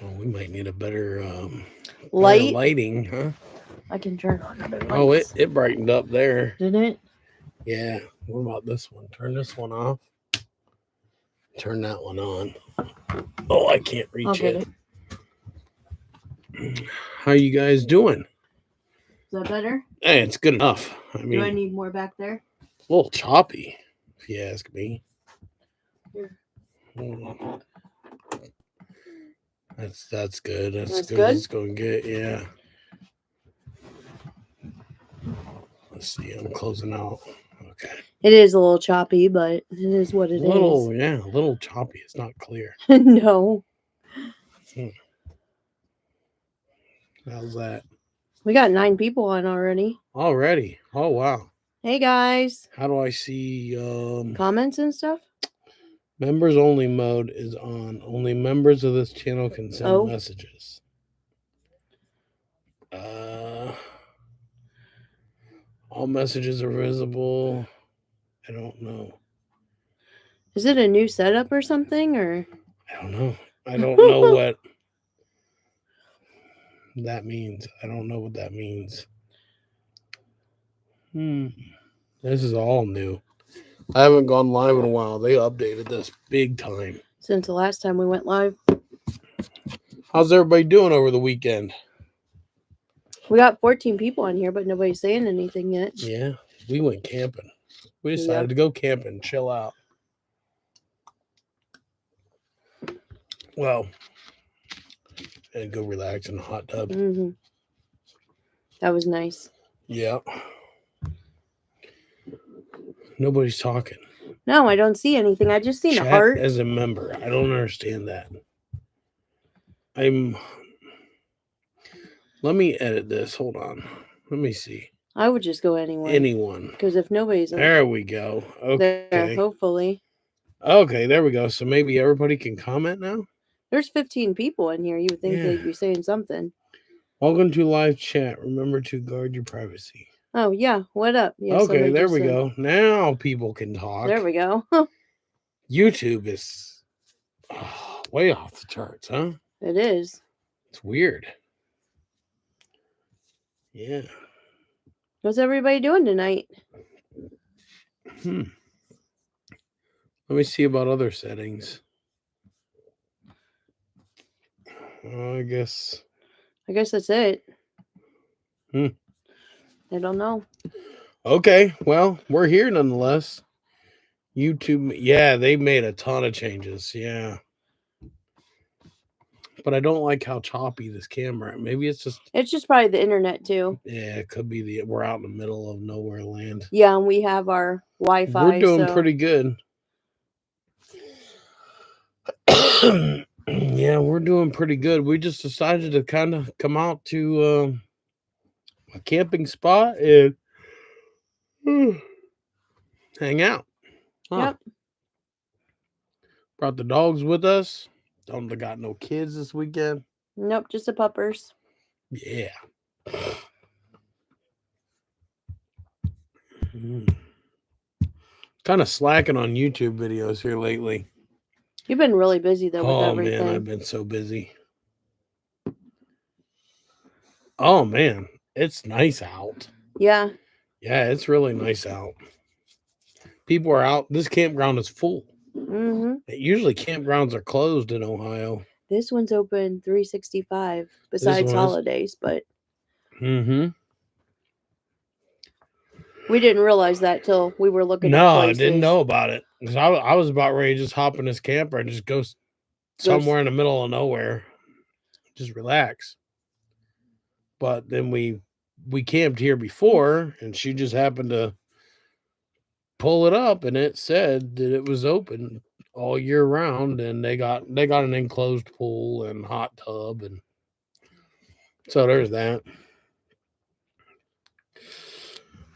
Oh, we might need a better better Light. lighting, huh? I can turn on the lights. Oh, it brightened up there. Didn't it? Yeah. What about this one? Turn this one off. Turn that one on. Oh, I can't I'll reach get it. it. How you guys doing? Is that better? Hey, it's good enough. I Do I mean, need more back there? a little choppy, if you ask me. Here. Mm, that's good. That's That's good. good? It's going good. Yeah. Let's see. I'm closing out. Okay. It is a little choppy, but it is what it is. A little choppy. It's not clear. No. Hmm. How's that? We got 9 people on already. Already. Oh wow. Hey guys. How do I see Comments and stuff? members only mode is on. Only members of this channel can send messages. All messages are visible. I don't know. Is it a new setup or something, or? I don't know. I don't know what that means. I don't know what that means. This is all new. I haven't gone live in a while. They updated this big time. Since the last time we went live. How's everybody doing over the weekend? We got 14 people on here, but nobody's saying anything yet. Yeah, we went camping. We decided to go camping, chill out. Well, and go relax in the hot tub. Mm-hmm. That was nice. Yeah. Nobody's talking. No, I don't see anything. I just seen a heart. As a member. I don't understand that. Let me edit this. Hold on. Let me see. I would just go anywhere. Anyone. Because if nobody's there we go. Okay. There, hopefully. Okay, there we go. So maybe everybody can comment now? There's 15 people in here. You would think they'd be saying something. Welcome to live chat. Remember to guard your privacy. Oh, yeah. What up? Yeah, okay, there we go. Now people can talk. There we go. YouTube is way off the charts, huh? It is. It's weird. Yeah. What's everybody doing tonight? Let me see about other settings. I guess that's it. I don't know. Okay, well, we're here nonetheless. YouTube, yeah, they made a ton of changes. Yeah. But I don't like how choppy this camera. Maybe it's just probably the internet too. Yeah, it could be we're out in the middle of nowhere land. Yeah, and we have our Wi-Fi. We're doing pretty good. Yeah, we're doing pretty good. We just decided to kind of come out to a camping spot and hang out. Huh. Yep. Brought the dogs with us. Don't got no kids this weekend. Nope, just the puppers. Yeah. Kind of slacking on YouTube videos here lately. You've been really busy though with everything. Oh man, I've been so busy. Oh man, it's nice out. Yeah. Yeah, it's really nice out. People are out. This campground is full. Mm-hmm. Usually campgrounds are closed in Ohio. This one's open 365 besides holidays, but mm-hmm. We didn't realize that till we were looking at places. I didn't know about it. Because I was about ready to just hop in this camper and just go somewhere in the middle of nowhere. Just relax. But then we camped here before, and she just happened to pull it up, and it said that it was open all year round, and they got an enclosed pool and hot tub, and so there's that.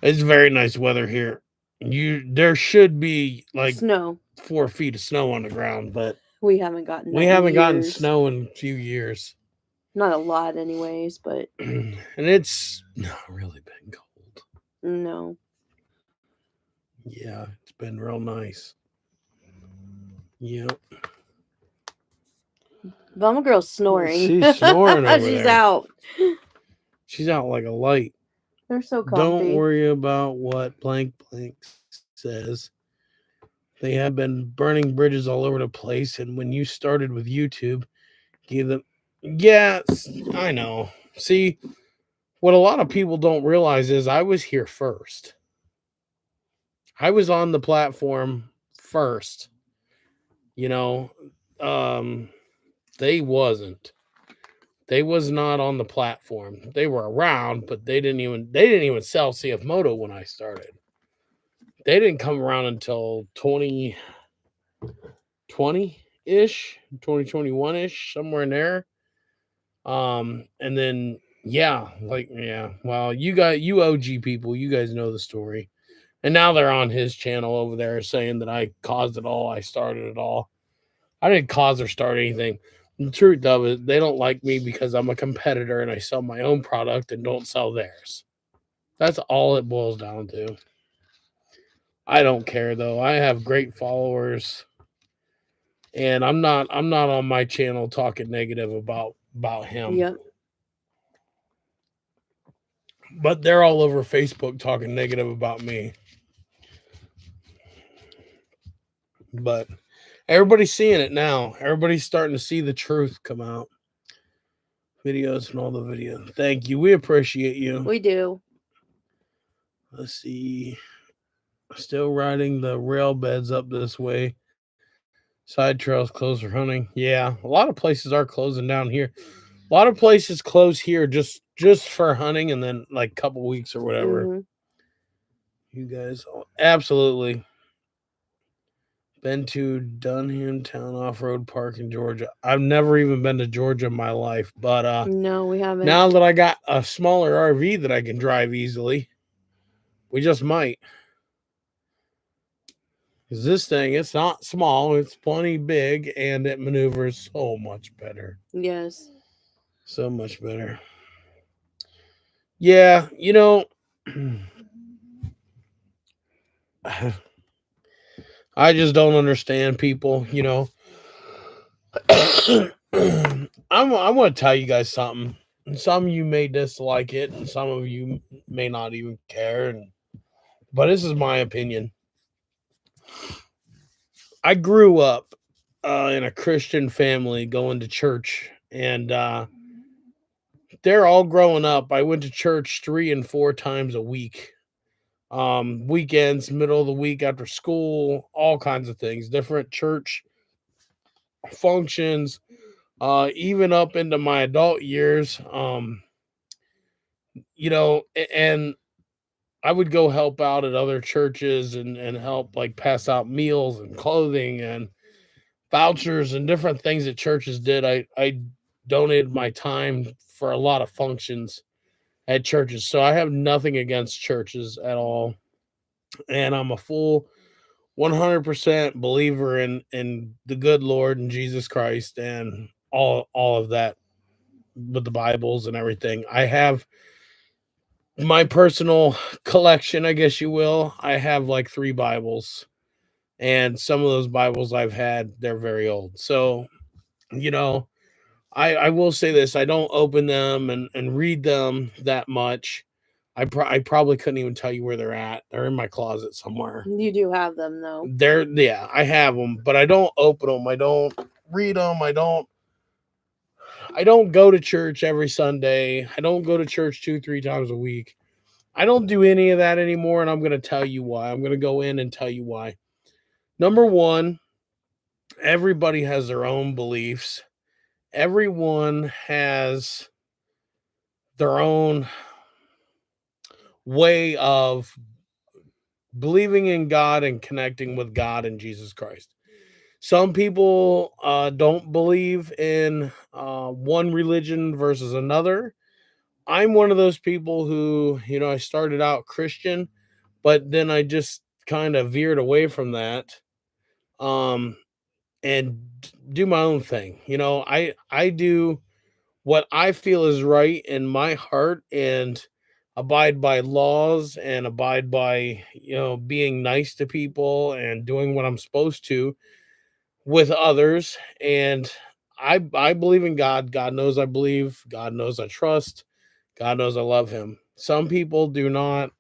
It's very nice weather here. There should be like snow, 4 feet of snow on the ground, but we haven't gotten snow in a few years. Not a lot, anyways, but and it's not really been cold. No. Yeah, it's been real nice. Yep. Mama girl's snoring. She's snoring over She's there. out. She's out like a light. They're so Don't comfy. worry about what blank blank says. They have been burning bridges all over the place, and when you started with YouTube, give them. Yeah, I know. See, what a lot of people don't realize is I was here first. I was on the platform first. You know, um, they wasn't. They was not on the platform. They were around, but they didn't even sell CF Moto when I started. They didn't come around until 2020 ish, 2021 ish, somewhere in there. And then yeah. Well, you OG people, you guys know the story. And now they're on his channel over there saying that I caused it all, I started it all. I didn't cause or start anything. The truth of it, they don't like me because I'm a competitor and I sell my own product and don't sell theirs. That's all it boils down to. I don't care though. I have great followers, and I'm not on my channel talking negative about him. Yep. But they're all over Facebook talking negative about me. But everybody's seeing it now. Everybody's starting to see the truth come out. Videos and all the videos. Thank you. We appreciate you. We do. Let's see. Still riding the rail beds up this way. Side trails closed for hunting. Yeah, a lot of places are closing down here. A lot of places close here just for hunting, and then like a couple weeks or whatever. Mhm. You guys, absolutely. Been to Dunham Town Off Road Park in Georgia. I've never even been to Georgia in my life, but No, we haven't. now that I got a smaller RV that I can drive easily, we just might. Because this thing, it's not small, it's plenty big, and it maneuvers so much better. Yes. So much better. Yeah, I just don't understand people, I want to tell you guys something. Some of you may dislike it, and some of you may not even care. But this is my opinion. I grew up in a Christian family, going to church, and they're all growing up. I went to church 3 and 4 times a week. Weekends, middle of the week, after school, all kinds of things, different church functions, even up into my adult years. And I would go help out at other churches and help like pass out meals and clothing and vouchers and different things that churches did. I donated my time for a lot of functions at churches. So I have nothing against churches at all. And I'm a full 100% believer in the good Lord and Jesus Christ and all of that with the Bibles and everything. I have my personal collection, I guess you will. I have like 3 Bibles, and some of those Bibles I've had, they're very old. So, you know, I will say this, I don't open them and read them that much. I probably couldn't even tell you where they're at. They're in my closet somewhere. You do have them though. Yeah, I have them, but I don't open them. I don't read them. I don't go to church every Sunday. I don't go to church 2-3 times a week. I don't do any of that anymore, and I'm going to tell you why. I'm going to go in and tell you why. Number one, everybody has their own beliefs. Everyone has their own way of believing in God and connecting with God and Jesus Christ. Some people don't believe in one religion versus another. I'm one of those people who, I started out Christian, but then I just kind of veered away from that um, and do my own thing. I do what I feel is right in my heart and abide by laws and abide by, being nice to people and doing what I'm supposed to with others. And I believe in God. God knows I believe. God knows I trust. God knows I love him. Some people do not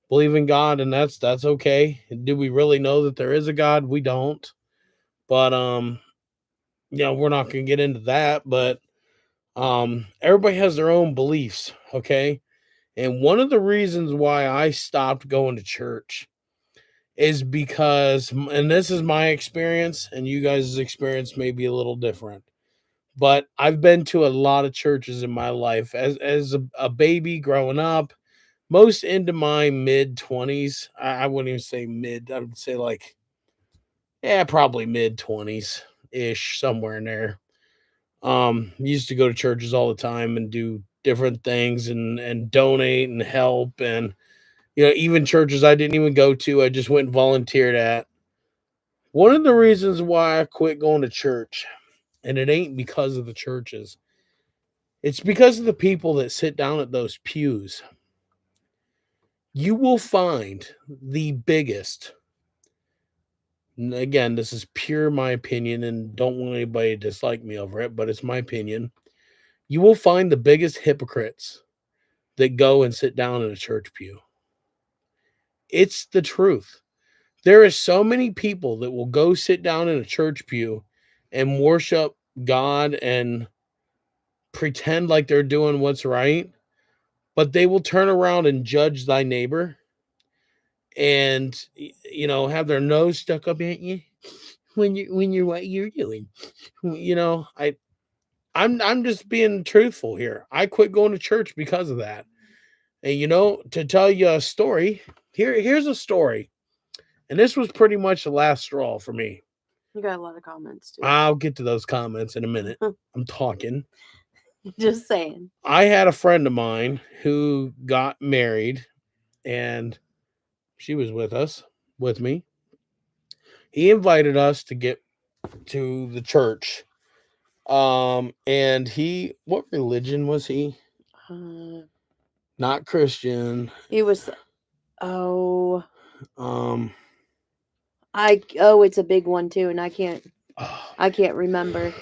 believe in God, and that's okay. Do we really know that there is a God? We don't. But we're not gonna get into that, but everybody has their own beliefs, okay? And one of the reasons why I stopped going to church is because, and this is my experience, and you guys' experience may be a little different, but I've been to a lot of churches in my life as a baby growing up, most into my mid 20s. I wouldn't even say mid, I would say like, yeah, probably mid 20s ish, somewhere in there. Used to go to churches all the time and do different things and donate and help, and even churches I didn't even go to, I just went and volunteered at. One of the reasons why I quit going to church, and it ain't because of the churches, it's because of the people that sit down at those pews. You will find the biggest, and again, this is pure my opinion, and don't want anybody to dislike me over it, but it's my opinion. You will find the biggest hypocrites that go and sit down in a church pew. It's the truth. There is so many people that will go sit down in a church pew and worship God and pretend like they're doing what's right, but they will turn around and judge thy neighbor and have their nose stuck up at you when you're what you're doing. I'm just being truthful here. I quit going to church because of that. And to tell you a story, here's a story. And this was pretty much the last straw for me. You got a lot of comments too. I'll get to those comments in a minute. I'm talking. Just saying. I had a friend of mine who got married, and she was with me. He invited us to get to the church. And what religion was he? Not Christian. He was, oh, Um, it's a big one too, and I can't remember.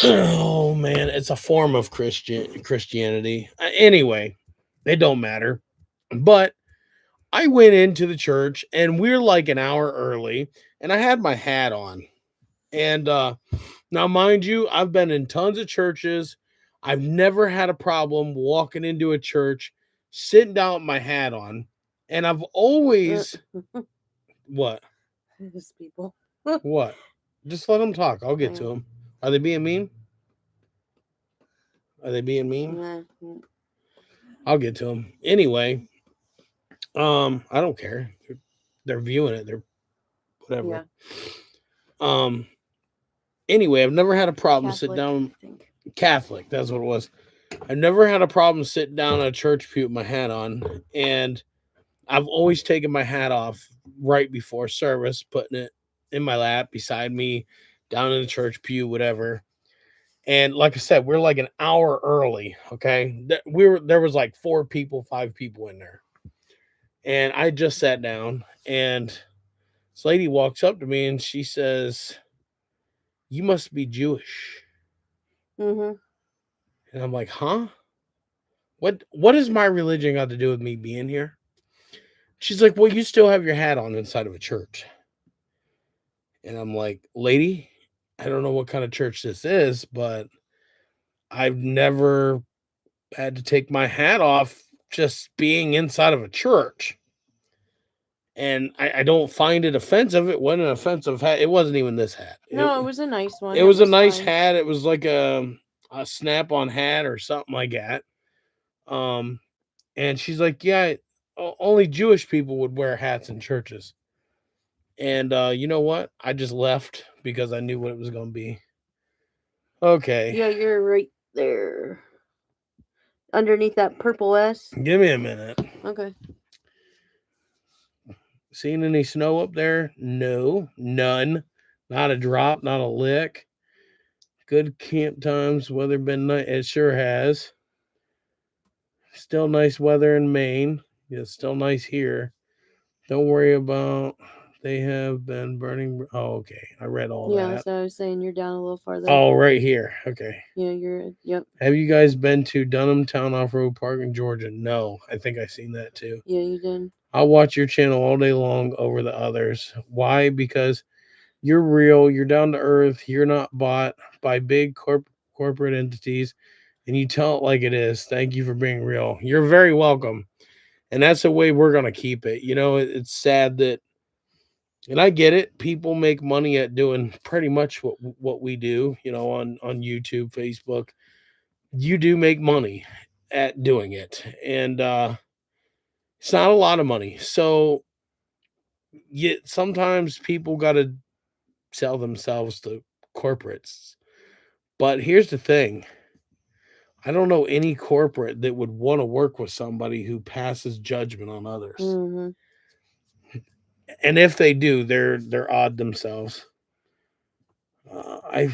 Oh man, it's a form of Christianity. Anyway, it don't matter. But I went into the church, and we're like an hour early, and I had my hat on. And now, mind you, I've been in tons of churches. I've never had a problem walking into a church, sitting down with my hat on, and I've always what? Those people. What? Just let them talk. I'll get to them. Are they being mean? Are they being mean? I'll get to them. Anyway, I don't care. They're viewing it. They're whatever. Yeah. Anyway, I've never had a problem sitting down. Catholic, that's what it was. I've never had a problem sitting down at a church pew with my hat on, and I've always taken my hat off right before service, putting it in my lap beside me, down in the church pew, whatever. And like I said, we're like an hour early. Okay, there was like 5 people in there, and I just sat down, and this lady walks up to me and she says, "You must be Jewish." Mm-hmm. And I'm like, "Huh? What has my religion got to do with me being here?" She's like, "Well, you still have your hat on inside of a church." And I'm like, "Lady, I don't know what kind of church this is, but I've never had to take my hat off just being inside of a church. And I don't find it offensive. It wasn't an offensive hat. It wasn't even this hat. No, it was a nice one. It was a nice hat. It was like a snap-on hat or something like that. And she's like, "Yeah, only Jewish people would wear hats in churches." And you know what? I just left because I knew what it was going to be. Okay. Yeah, you're right there. Underneath that purple S. Give me a minute. Okay. Seen any snow up there? No, none. Not a drop, not a lick. Good camp times. Weather been nice. It sure has. Still nice weather in Maine. It's still nice here. Don't worry about They have been burning. Oh, okay. I read all Yeah, that. so I was saying you're down a little farther. Oh, right here. Okay. Yeah, yep. Have you guys been to Dunham Town Off Road Park in Georgia? No. I think I seen that too. Yeah, you did. I'll watch your channel all day long over the others. Why? Because you're real, you're down to earth, you're not bought by big corporate entities, and you tell it like it is. Thank you for being real. You're very welcome. And that's the way we're going to keep it. You know, it's sad that, and I get it, people make money at doing pretty much what we do, you know, on YouTube, Facebook. You do make money at doing it. And it's not a lot of money. So yet sometimes people got to sell themselves to corporates. But here's the thing, I don't know any corporate that would want to work with somebody who passes judgment on others. Mm-hmm. And if they do, they're odd themselves. I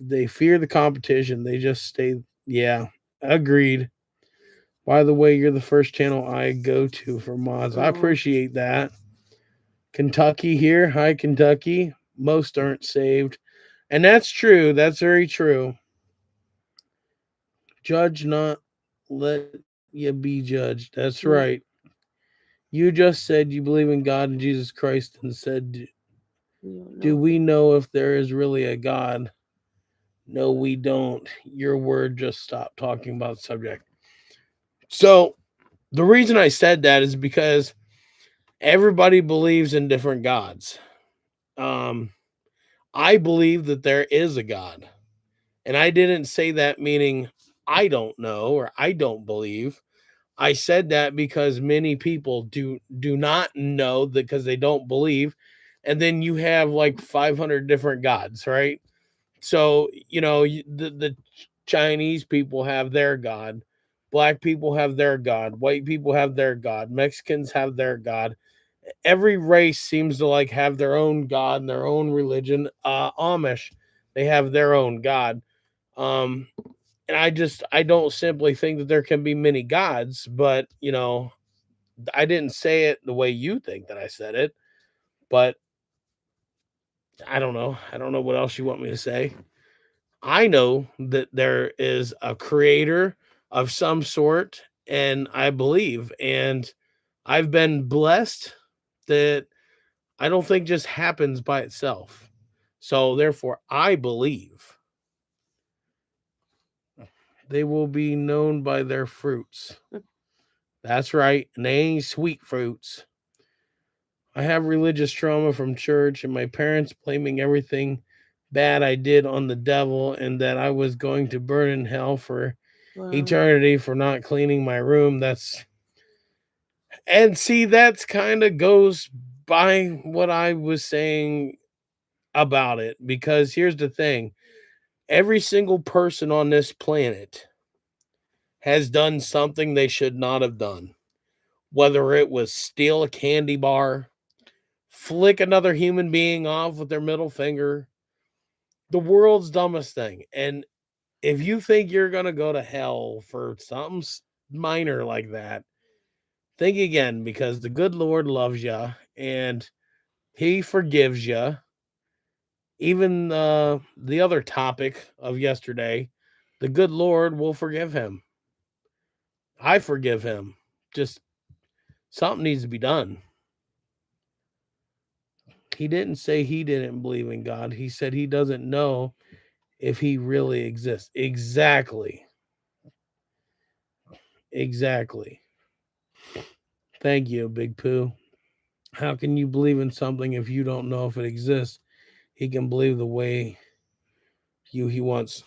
They fear the competition. They just stay. Yeah, agreed. By the way, you're the first channel I go to for mods. I appreciate that. Kentucky here. Hi, Kentucky. Most aren't saved. And that's true. That's very true. Judge not, let you be judged. That's right. You just said you believe in God and Jesus Christ and said, do we know if there is really a God? No, we don't. Your word just stopped talking about the subject. So the reason I said that is because everybody believes in different gods. Um, I believe that there is a God. And I didn't say that meaning I don't know or I don't believe. I said that because many people do not know because they don't believe. And then you have like 500 different gods, right? So, you know, the Chinese people have their god, black people have their god, white people have their god, Mexicans have their god. Every race seems to like have their own god and their own religion. Amish, they have their own god. Um, and I don't simply think that there can be many gods, but you know, I didn't say it the way you think that I said it, but I don't know. I don't know what else you want me to say. I know that there is a creator of some sort, and I believe, and I've been blessed that I don't think just happens by itself. So therefore, I believe they will be known by their fruits. That's right, and they ain't sweet fruits. I have religious trauma from church and my parents blaming everything bad I did on the devil and that I was going to burn in hell for eternity for not cleaning my room. And see, that's kind of goes by what I was saying about it, because here's the thing, every single person on this planet has done something they should not have done, whether it was steal a candy bar, flick another human being off with their middle finger, the world's dumbest thing. And if you think you're going to go to hell for something minor like that, think again, because the good Lord loves you and he forgives you. Even the other topic of yesterday, the good Lord will forgive him. I forgive him. Just something needs to be done. He didn't say he didn't believe in God. He said he doesn't know if he really exists. Exactly. Exactly. Thank you, Big Pooh. How can you believe in something if you don't know if it exists? He can believe the way he wants.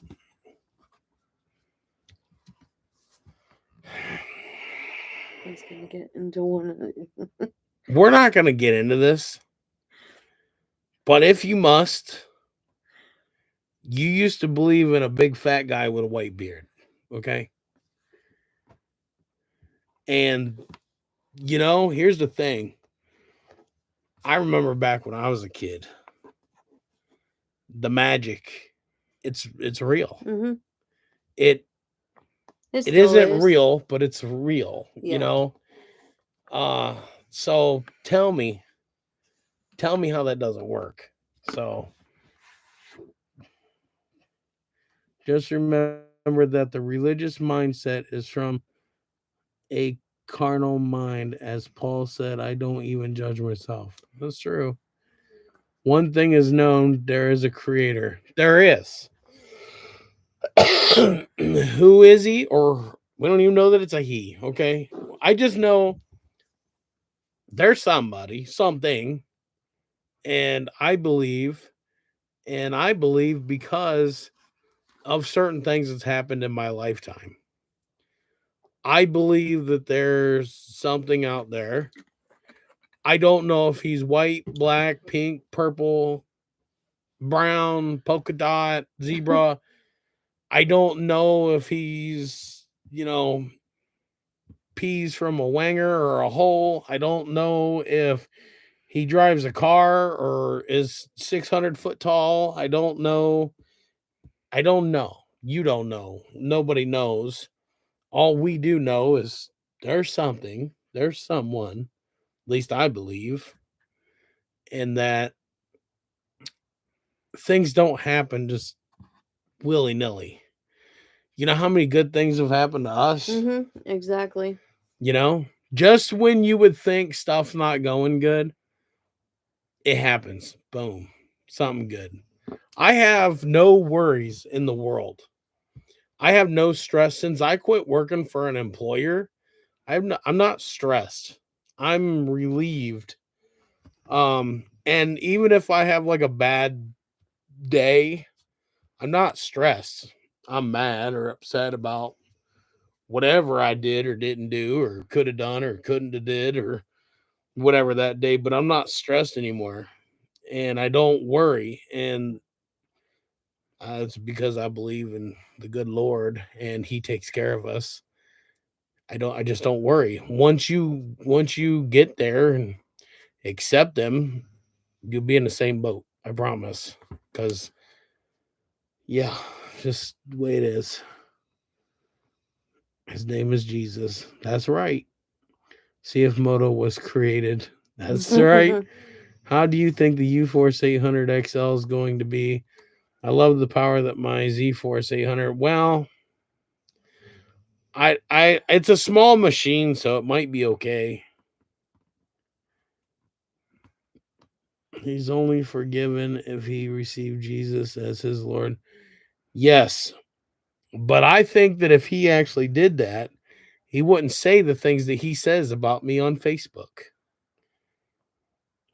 He's gonna get into one of the. We're not going to get into this, but if you must, you used to believe in a big fat guy with a white beard, okay? And you know, here's the thing. I remember back when I was a kid, the magic, it's real. Mm-hmm. It It isn't is real, but it's real, Yeah. you know. So tell me, Tell me how that doesn't work. So just remember that the religious mindset is from a carnal mind. As Paul said, I don't even judge myself. That's true. One thing is known, there is a creator. There is. Who is he? Or we don't even know that it's a he, okay? I just know there's somebody, something, and I believe because of certain things that's happened in my lifetime. I believe that there's something out there. I don't know if he's white, black, pink, purple, brown, polka dot, zebra. I don't know if he's, peas from a wanger or a hole. I don't know if he drives a car or is 600 foot tall. I don't know. I don't know. You don't know. Nobody knows. All we do know is there's something, there's someone, at least I believe, and that things don't happen just willy nilly. You know how many good things have happened to us? Exactly. You know, just when you would think stuff's not going good, it happens. Boom, something good. I have no worries in the world. I have no stress since I quit working for an employer. I'm not stressed. I'm relieved. And even if I have like a bad day, I'm not stressed. I'm mad or upset about whatever I did or didn't do or could have done or couldn't have did or whatever that day, but I'm not stressed anymore and I don't worry. And it's because I believe in the good Lord and he takes care of us. I just don't worry. Once you get there and accept them, you'll be in the same boat. I promise. Cuz yeah, just the way it is. His name is Jesus. That's right. See if Moto was created. That's right. How do you think the U-Force 800 XL is going to be? I love the power that my Z-Force 800. Well, it's a small machine, so it might be okay. He's only forgiven if he received Jesus as his Lord. Yes, but I think that if he actually did that, he wouldn't say the things that he says about me on Facebook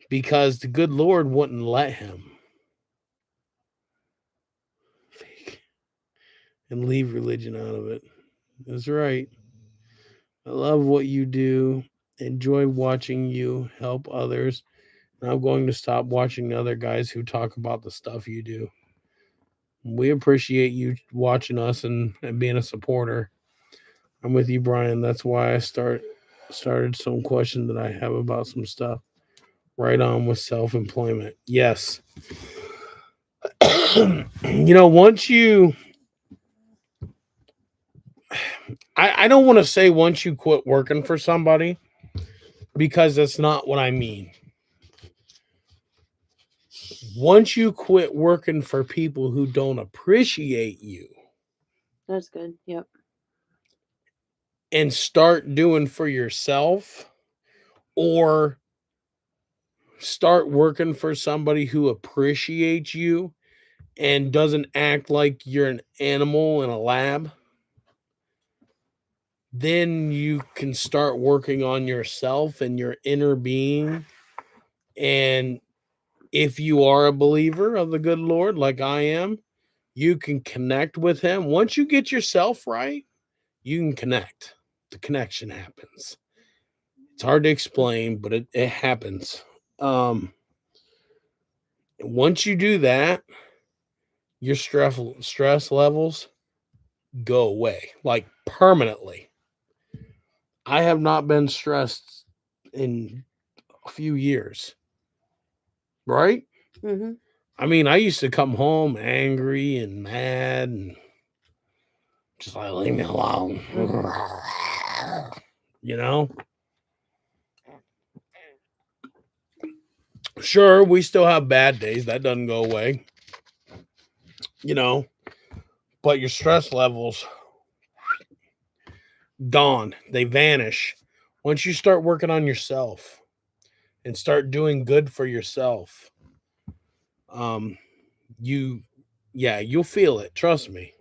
because the good Lord wouldn't let him. Fake. And leave religion out of it. That's right. I love what you do. Enjoy watching you help others. And I'm going to stop watching other guys who talk about the stuff you do. We appreciate you watching us and being a supporter. I'm with you, Brian. That's why I started some question that I have about some stuff. Right on with self-employment. Yes. Once you I don't want to say once you quit working for somebody because that's not what I mean. Once you quit working for people who don't appreciate you That's good. Yep. and start doing for yourself or start working for somebody who appreciates you and doesn't act like you're an animal in a lab, then you can start working on yourself and your inner being. And if you are a believer of the good Lord, like I am, you can connect with him. Once you get yourself right, you can connect. The connection happens. It's hard to explain, but it happens. Once you do that, your stress levels go away like permanently. I have not been stressed in a few years, right? Mm-hmm. I mean, I used to come home angry and mad and just like leave me alone. you know? Sure, we still have bad days. That doesn't go away. You know, but your stress levels gone. They vanish. Once you start working on yourself and start doing good for yourself, um, you, yeah, you'll feel it. Trust me.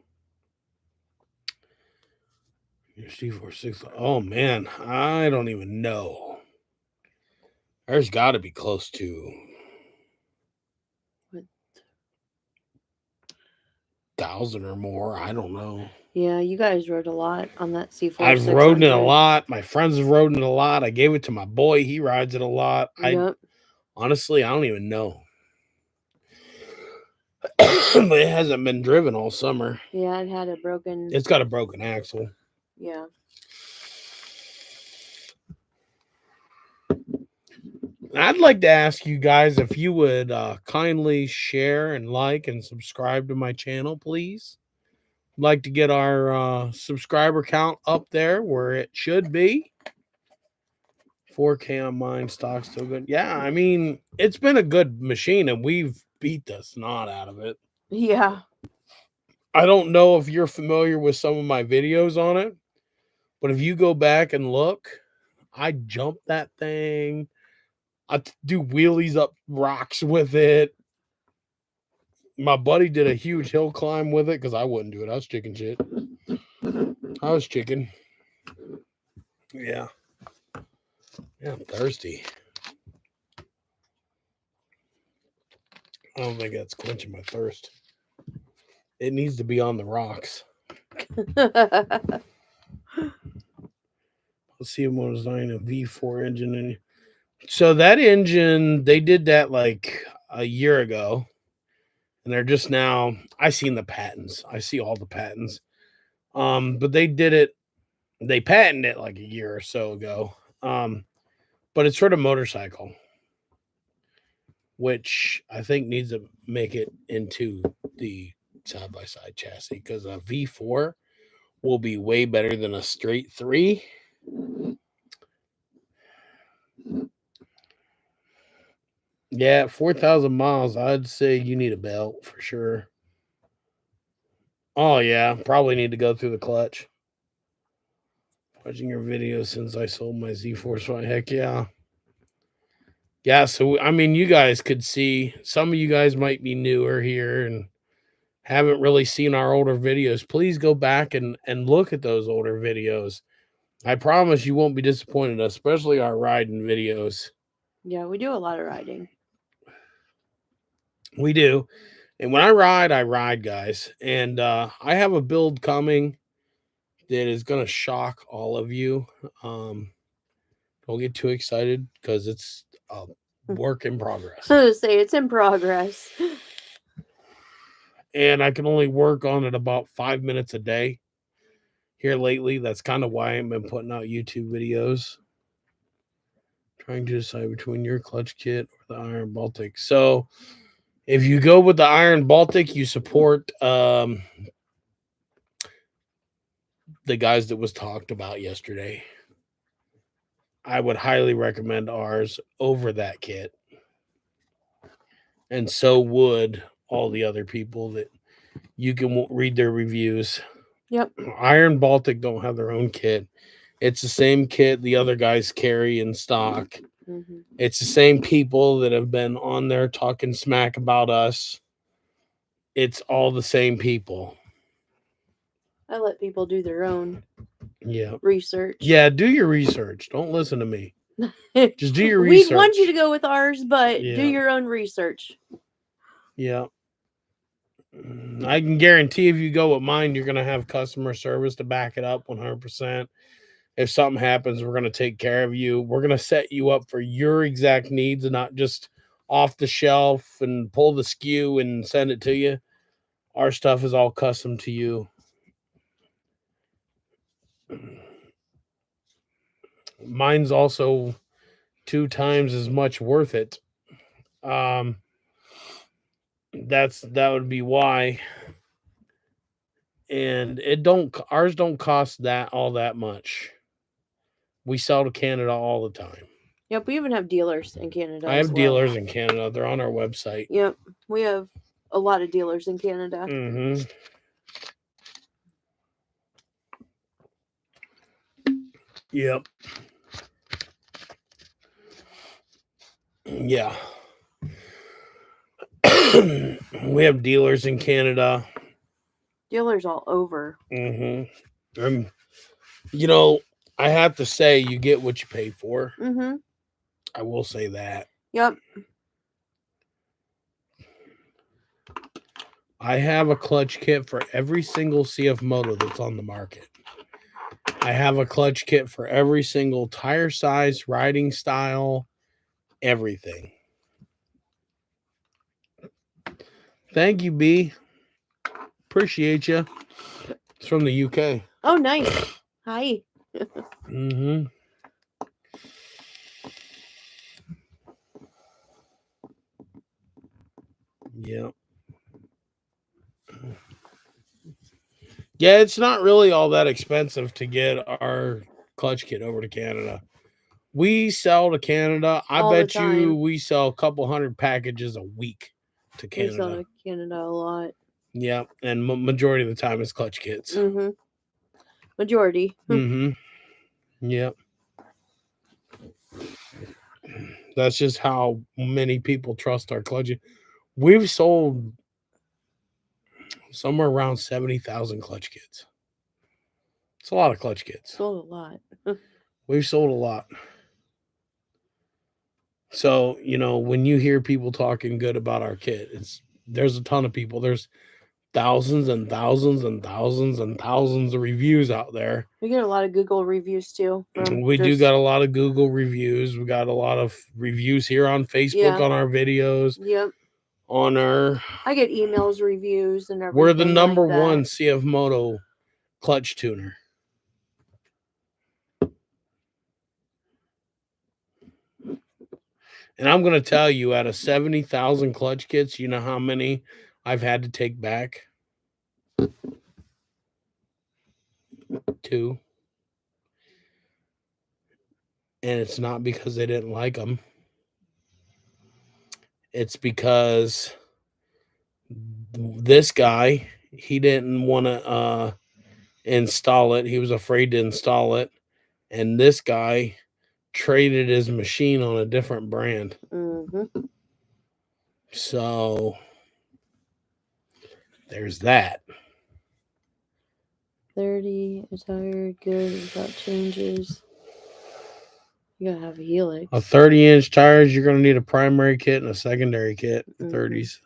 Your C46. Oh man, I don't even know. There's got to be close to What? 1,000 or more. I don't know. Yeah, you guys rode a lot on that C4 I've 600. rode it a lot. My friends have rode it a lot. I gave it to my boy. He rides it a lot. Yep. Honestly, I don't even know. But it hasn't been driven all summer. Yeah, it had a broken. It's got a broken axle. Yeah. I'd like to ask you guys if you would kindly share and like and subscribe to my channel, please. I'd like to get our subscriber count up there where it should be. 4K on mine, stock still good. Yeah, I mean, it's been a good machine and we've beat the snot out of it. Yeah. I don't know if you're familiar with some of my videos on it, but if you go back and look, I jump that thing. I do wheelies up rocks with it. My buddy did a huge hill climb with it because I wouldn't do it. I was chicken shit. I was chicken. Yeah. Yeah, I'm thirsty. I don't think that's quenching my thirst. It needs to be on the rocks. Let's see what was designing a V4 engine. So that engine, they did that like a year ago. And they're just now, I seen the patents. I see all the patents. But they patented it like a year or so ago. But it's for the motorcycle, which I think needs to make it into the side by side chassis because a V4 will be way better than a straight 3. Yeah, 4,000 miles. I'd say you need a belt for sure. Oh, yeah. Probably need to go through the clutch. Watching your videos since I sold my Z4. So, heck yeah. Yeah. So, I mean, you guys could see, some of you guys might be newer here and haven't really seen our older videos. Please go back and look at those older videos. I promise you won't be disappointed, especially our riding videos. Yeah, we do a lot of riding. We do. And when I ride, guys. And I have a build coming that is going to shock all of you. Don't get too excited because it's a work in progress. I was say it's in progress. And I can only work on it about 5 minutes a day here lately. That's kind of why I haven't been putting out YouTube videos. Trying to decide between your clutch kit or the Iron Baltic. So if you go with the Iron Baltic, you support the guys that was talked about yesterday. I would highly recommend ours over that kit. And so would all the other people that you can read their reviews. Yep. Iron Baltic don't have their own kit. It's the same kit the other guys carry in stock. Mm-hmm. It's the same people that have been on there talking smack about us. It's all the same people. I let people do their own research. Yeah, do your research. Don't listen to me. Just do your research. We want you to go with ours, but do your own research. Yeah. I can guarantee if you go with mine, you're going to have customer service to back it up 100%. If something happens, we're going to take care of you. We're going to set you up for your exact needs and not just off the shelf and pull the SKU and send it to you. Our stuff is all custom to you. Mine's also 2 times as much worth it. That would be why. And ours don't cost all that much. We sell to Canada all the time. Yep, we even have dealers in Canada. I have dealers in Canada. They're on our website. Yep, we have a lot of dealers in Canada. Mm-hmm. Yep. Yeah. We have dealers in Canada. Dealers all over. Mm-hmm. You know, I have to say, you get what you pay for. Mm-hmm. I will say that. Yep. I have a clutch kit for every single CF Moto that's on the market. I have a clutch kit for every single tire size, riding style, everything. Thank you, B. Appreciate you. It's from the UK. Oh, nice. Hi. Mm-hmm. Yep. Yeah, it's not really all that expensive to get our clutch kit over to Canada. We sell to Canada. I All the bet you time. we sell a couple hundred packages a week to We sell Canada. to Canada a lot. Yeah, and majority of the time it's clutch kits. Mm-hmm. Majority. Mm-hmm. Yep. That's just how many people trust our clutch. We've sold somewhere around 70,000 clutch kits. It's a lot of clutch kits. Sold a lot. We've sold a lot. So, you know, when you hear people talking good about our kit, there's a ton of people. There's thousands and thousands and thousands and thousands of reviews out there. We get a lot of Google reviews too. We do got a lot of Google reviews. We got a lot of reviews here on Facebook on our videos. Yep. On our, I get emails, reviews, and everything. We're the number like one CF Moto clutch tuner. And I'm going to tell you, out of 70,000 clutch kits, you know how many I've had to take back? 2. And it's not because they didn't like them. It's because this guy, he didn't want to install it. He was afraid to install it. And this guy traded his machine on a different brand. Mm-hmm. So there's that. 30 is tire good without changes. You gotta have a helix. A 30-inch tires, you're going to need a primary kit and a secondary kit. 30s.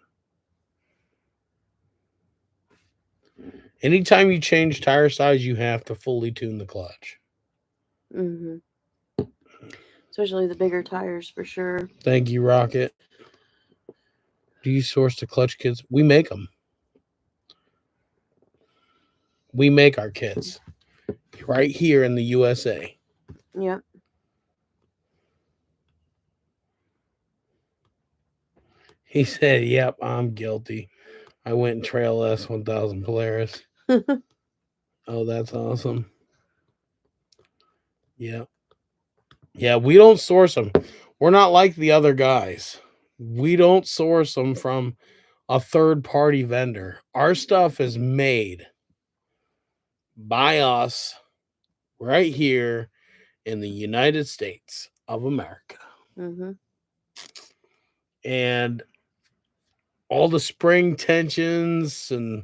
Anytime you change tire size, you have to fully tune the clutch. Mm-hmm. Especially the bigger tires, for sure. Thank you, Rocket. Do you source the clutch kits? We make them. We make our kits right here in the USA. Yep. He said, yep, I'm guilty. I went and trail S1000 Polaris. Oh, that's awesome. Yep. Yeah, we don't source them. We're not like the other guys. We don't source them from a third-party vendor. Our stuff is made by us right here in the United States of America. Mm-hmm. And all the spring tensions and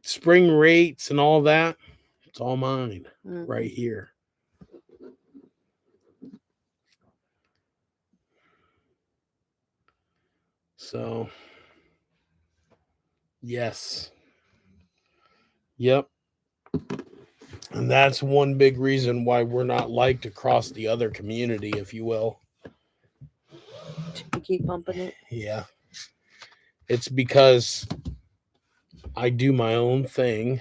spring rates and all that, it's all mine right here. So, yes. Yep. And that's one big reason why we're not liked across the other community, if you will. You keep pumping it. Yeah. It's because I do my own thing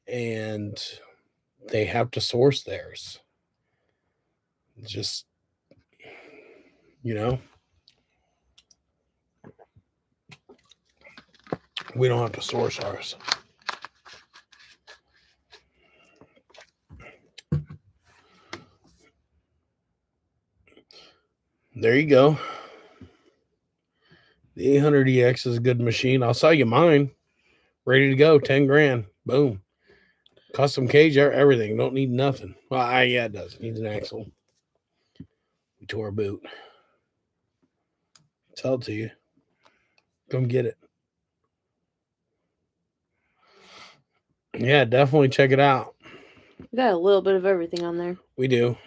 and they have to source theirs. Just, you know, we don't have to source ours. There you go. The 800EX is a good machine. I'll sell you mine. Ready to go. 10 grand. Boom. Custom cage, everything. Don't need nothing. Well, yeah, it does. It needs an axle. We tore a boot. Sell it to you. Come get it. Yeah, definitely check it out. We got a little bit of everything on there. We do.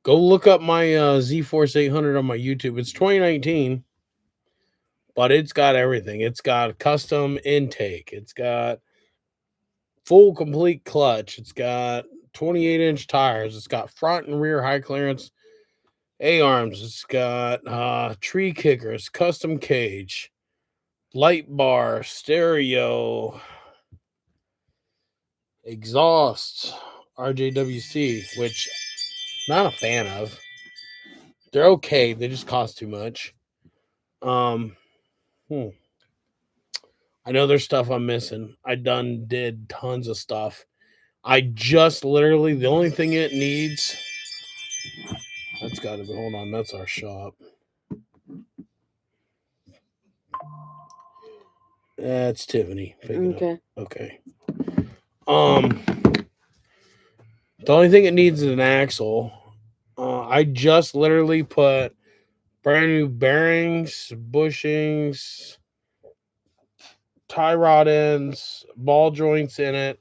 Go look up my Z-Force 800 on my YouTube. It's 2019, but it's got everything. It's got custom intake. It's got full complete clutch. It's got 28-inch tires. It's got front and rear high clearance A-arms. It's got tree kickers, custom cage, light bar, stereo, exhaust, RJWC, which I'm not a fan of. They're okay. They just cost too much. I know there's stuff I'm missing. I did tons of stuff. I just literally, the only thing it needs, that's got to be, hold on, that's our shop. That's Tiffany. Okay. Okay. The only thing it needs is an axle. I just literally put brand new bearings, bushings, tie rod ends, ball joints in it.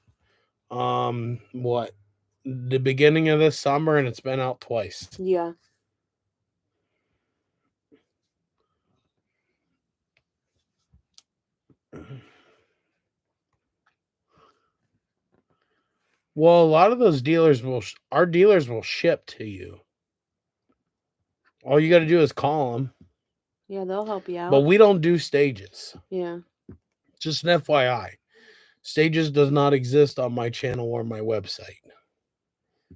The beginning of this summer, and it's been out twice. Yeah. Well, a lot of those dealers our dealers will ship to you. All you got to do is call them. Yeah, they'll help you out. But we don't do stages. Yeah. Just an FYI. Stages does not exist on my channel or my website.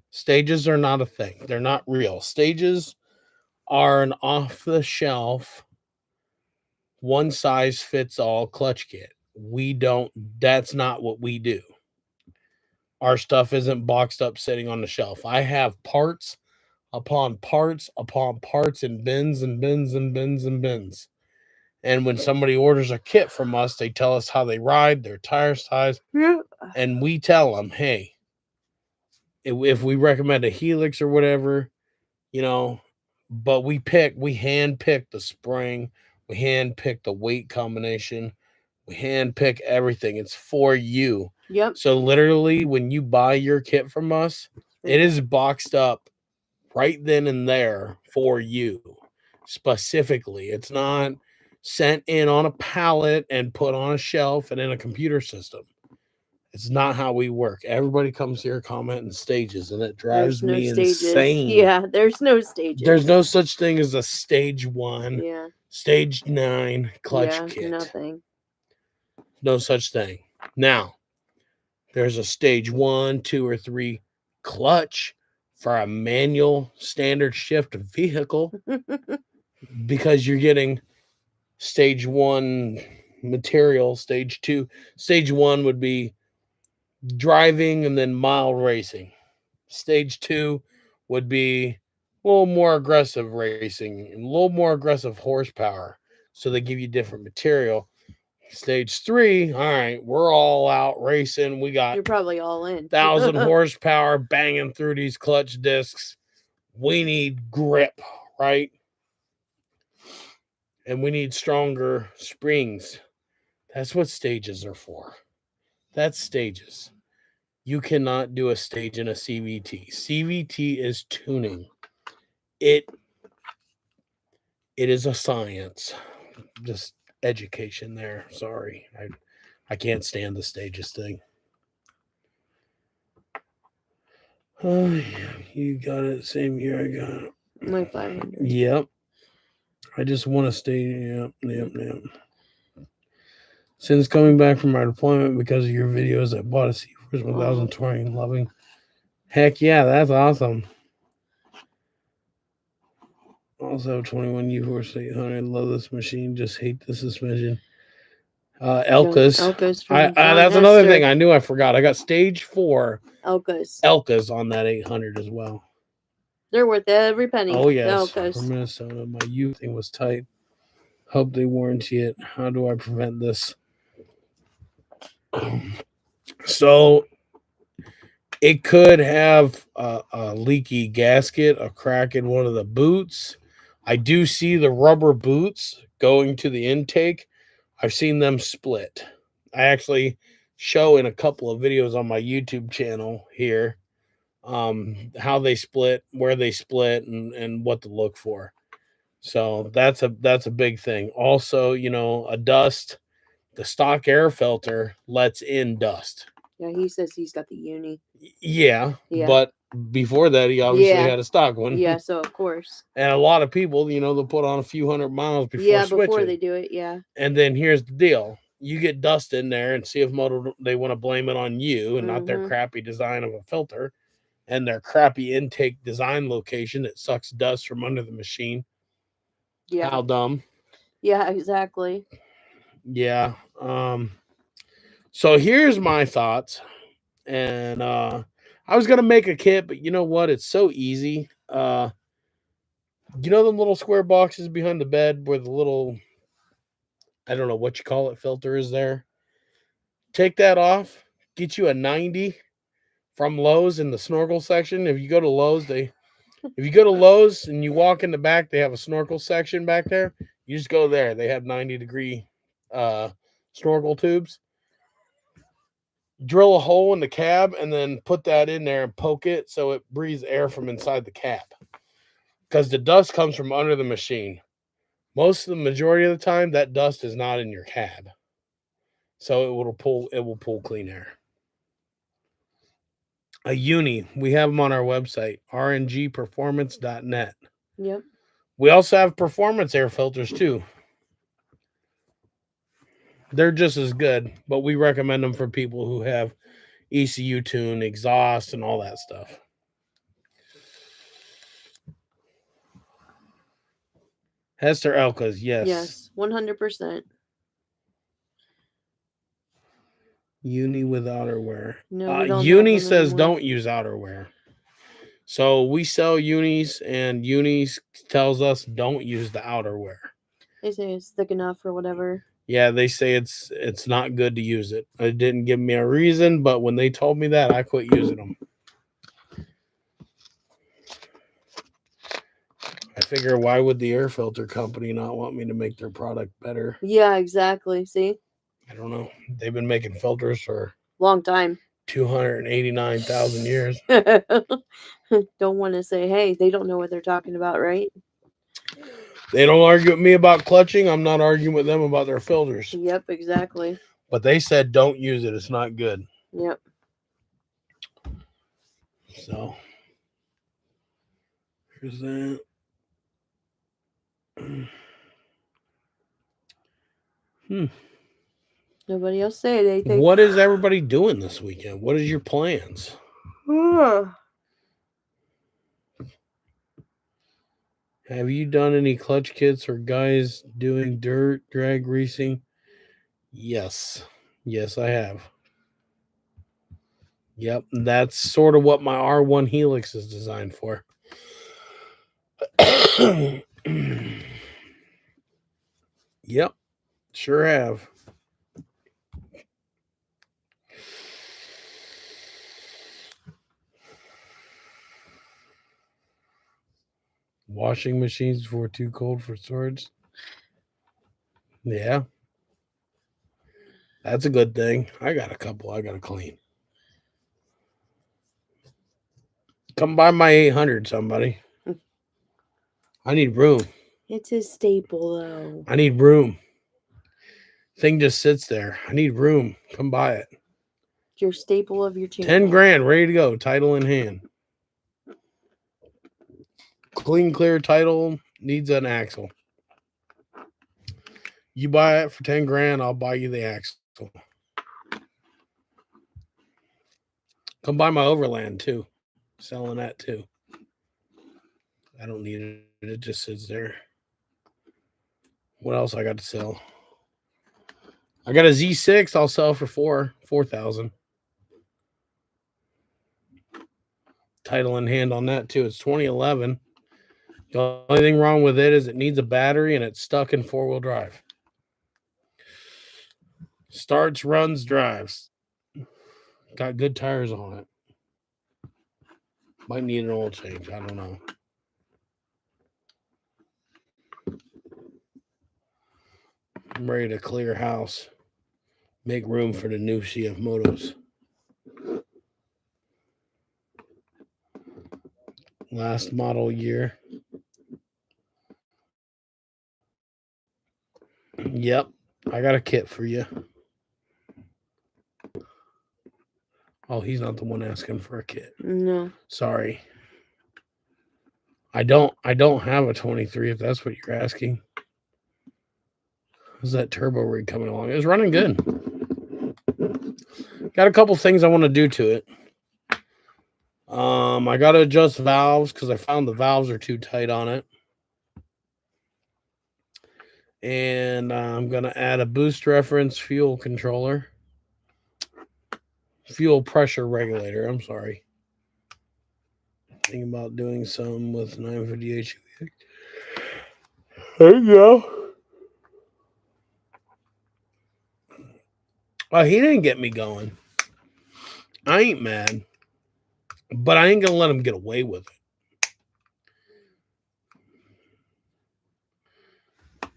Stages are not a thing. They're not real. Stages are an off-the-shelf, one-size-fits-all clutch kit. That's not what we do. Our stuff isn't boxed up sitting on the shelf. I have parts upon parts upon parts in bins and bins and bins and bins. And when somebody orders a kit from us, they tell us how they ride, their tire size, and we tell them, hey, if we recommend a Helix or whatever, but we hand pick the spring, we hand pick the weight combination, we hand pick everything. It's for you. Yep. So literally, when you buy your kit from us, it is boxed up right then and there for you specifically. It's not sent in on a pallet and put on a shelf and in a computer system. It's not how we work. Everybody comes here commenting stages, and it drives me insane. Yeah, there's no stages. There's no such thing as a stage 1, stage 9 clutch kit. Nothing. No such thing. Now, there's a stage 1, 2, or 3 clutch for a manual standard shift vehicle because you're getting stage 1 material. Stage 1 would be driving and then mild racing. Stage 2 would be a little more aggressive racing and a little more aggressive horsepower. So they give you different material. Stage 3, all right, we're all out racing. You're probably all in. 1,000 horsepower banging through these clutch discs. We need grip, right? And we need stronger springs. That's what stages are for. That's stages. You cannot do a stage in a CVT. CVT is tuning. It is a science. Just education there. Sorry. I can't stand the stages thing. Oh, yeah. You got it. Same here. I got it. My 500. Yep. I just want to stay. Yep. Since coming back from my deployment because of your videos, I bought a C-Force 1020. Loving. Heck yeah, that's awesome. Also, 21 U-Force 800. Love this machine. Just hate the suspension. Elkas. That's another thing I knew I forgot. I got stage 4 Elkas on that 800 as well. They're worth every penny. Oh, yes. Because From Minnesota. My U thing was tight. Hope they warranty it. How do I prevent this? So it could have a leaky gasket, a crack in one of the boots. I do see the rubber boots going to the intake. I've seen them split. I actually show in a couple of videos on my YouTube channel here how they split, where they split, and what to look for. So that's a big thing. Also, a dust, the stock air filter lets in dust. yeah, he says he's got the uni. Yeah, Yeah. but before that, he obviously had a stock one. Yeah, so of course. And a lot of people, they'll put on a few hundred miles before switching. Before they do it, yeah. And then here's the deal. You get dust in there and see if Moto, they want to blame it on you and not their crappy design of a filter and their crappy intake design location that sucks dust from under the machine. Yeah. How dumb. Yeah, exactly. Yeah. So here's my thoughts. And I was gonna make a kit, but you know what? It's so easy. You know them little square boxes behind the bed where the little, I don't know what you call it, filter is there? Take that off, get you a 90 from Lowe's in the snorkel section. If you go to Lowe's and you walk in the back, they have a snorkel section back there. You just go there. They have 90-degree snorkel tubes. Drill a hole in the cab and then put that in there and poke it so it breathes air from inside the cab. Because the dust comes from under the machine. Most of the majority of the time, that dust is not in your cab. So it will pull clean air. A uni, we have them on our website, R.N.G.performance.net. Yep. We also have performance air filters too. They're just as good, but we recommend them for people who have ECU tune, exhaust, and all that stuff. Hester Elkas, yes. Yes, 100%. Uni with outerwear. No, we don't Uni have them says anymore. don't use outerwear. So we sell unis, and unis tells us don't use the outerwear. They say it's thick enough or whatever. Yeah, they say it's not good to use it. It didn't give me a reason, but when they told me that, I quit using them. I figure, why would the air filter company not want me to make their product better? Yeah, exactly. See? I don't know. They've been making filters for long time. 289,000 years. Don't want to say, hey, they don't know what they're talking about, right? They don't argue with me about clutching. I'm not arguing with them about their filters. Yep, exactly. But they said don't use it. It's not good. Yep. So here's that. Nobody else say anything. What is everybody doing this weekend? What is your plans? Have you done any clutch kits or guys doing dirt drag racing? Yes. Yes, I have. Yep. That's sort of what my R1 Helix is designed for. Yep. Sure have. Washing machines before too cold for storage. Yeah. That's a good thing. I got a couple I got to clean. Come buy my 800, somebody. I need room. It's his staple, though. I need room. Thing just sits there. I need room. Come buy it. Your staple of your channel. 10 grand, ready to go. Title in hand. Clean, clear title. Needs an axle. You buy it for 10 grand, I'll buy you the axle. Come buy my Overland too. Selling that too. I don't need it. It just sits there. What else I got to sell? I got a Z6 I'll sell for $4,000. title in hand on that too. It's 2011. The only thing wrong with it is it needs a battery and it's stuck in 4-wheel drive. Starts, runs, drives. Got good tires on it. Might need an oil change. I don't know. I'm ready to clear house. Make room for the new CF Motos. Last model year. Yep. I got a kit for you. Oh, he's not the one asking for a kit. No. Sorry. I don't have a 23 if that's what you're asking. How's that turbo rig coming along? It was running good. Got a couple things I want to do to it. I got to adjust valves because I found the valves are too tight on it. And I'm going to add a boost reference fuel controller. Fuel pressure regulator. I'm sorry. Thinking about doing some with 950 HV. There you go. Oh, he didn't get me going. I ain't mad. But I ain't going to let him get away with it.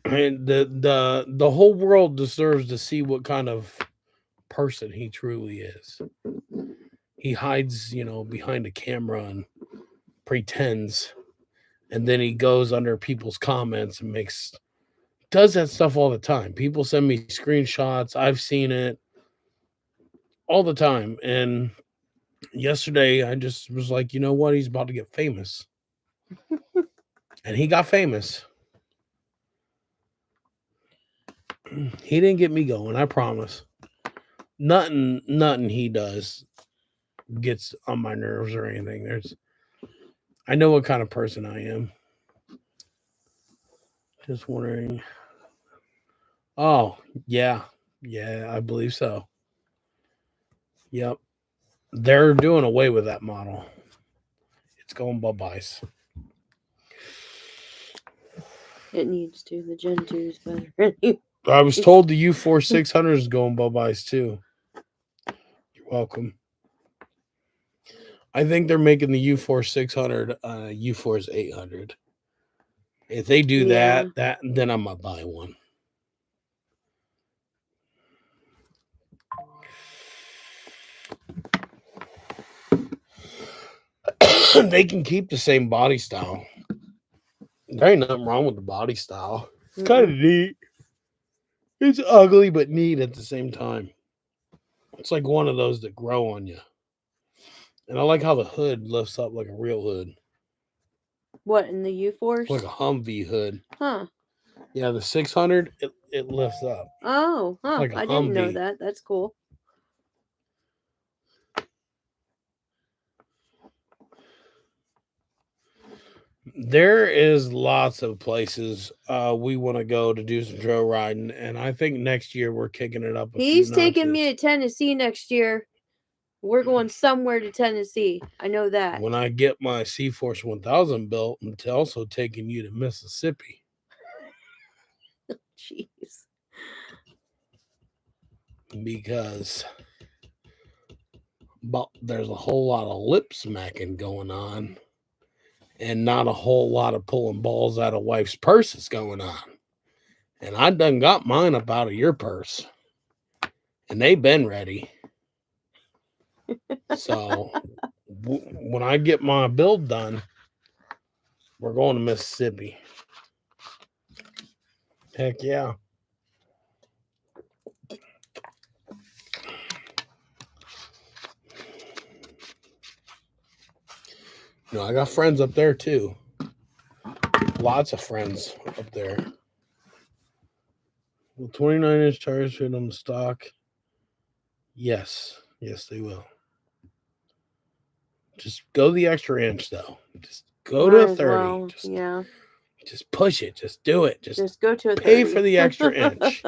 And the whole world deserves to see what kind of person he truly is. He hides, behind a camera and pretends. And then he goes under people's comments and does that stuff all the time. People send me screenshots. I've seen it all the time. And yesterday I just was like, you know what? He's about to get famous. And he got famous. He didn't get me going, I promise. Nothing he does gets on my nerves or anything. I know what kind of person I am. Just wondering. Oh, yeah. Yeah, I believe so. Yep. They're doing away with that model. It's going bye-byes. It needs to. The Gen 2 is better. I was told the U4 600 is going bye-byes too. You're welcome. I think they're making the U4 600 U4's 800. If they do that, then I'm gonna buy one. They can keep the same body style. There ain't nothing wrong with the body style. It's kind of neat. It's ugly but neat at the same time. It's like one of those that grow on you. And I like how the hood lifts up like a real hood. What, in the U-Force? Like a Humvee hood. Huh. Yeah, the 600, it lifts up. Oh, huh. Like I didn't know that. That's cool. There is lots of places we want to go to do some trail riding, and I think next year we're kicking it up. He's taking me to Tennessee next year. We're going somewhere to Tennessee. I know that. When I get my C-Force 1000 built, I'm also taking you to Mississippi. Jeez. Because there's a whole lot of lip smacking going on. And not a whole lot of pulling balls out of wife's purses going on. And I done got mine up out of your purse. And they been ready. So when I get my build done, we're going to Mississippi. Heck yeah. I got friends up there too. Lots of friends up there. Will 29-inch tires fit on the stock? Yes. Yes, they will. Just go the extra inch, though. Just go to a 30. Just push it. Just do it. Just go to a 30. Pay for the extra inch.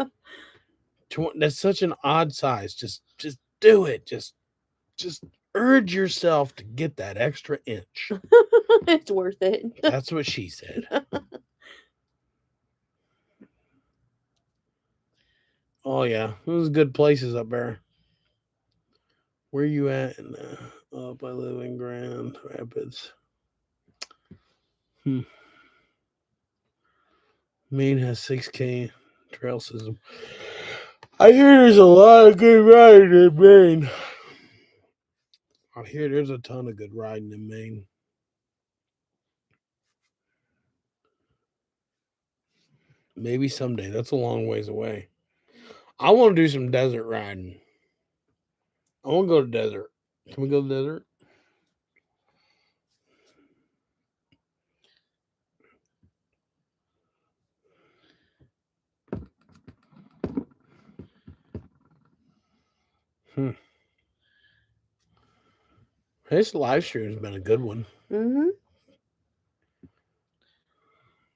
That's such an odd size. Just do it. Just urge yourself to get that extra inch. It's worth it. That's what she said. Oh yeah, those good places up there. Where you at? Up, I live in Grand Rapids. Maine has 6K trail system. I hear there's a lot of good riding in Maine. I hear there's a ton of good riding in Maine. Maybe someday. That's a long ways away. I want to do some desert riding. I want to go to desert. Can we go to desert? This live stream has been a good one. Mm-hmm.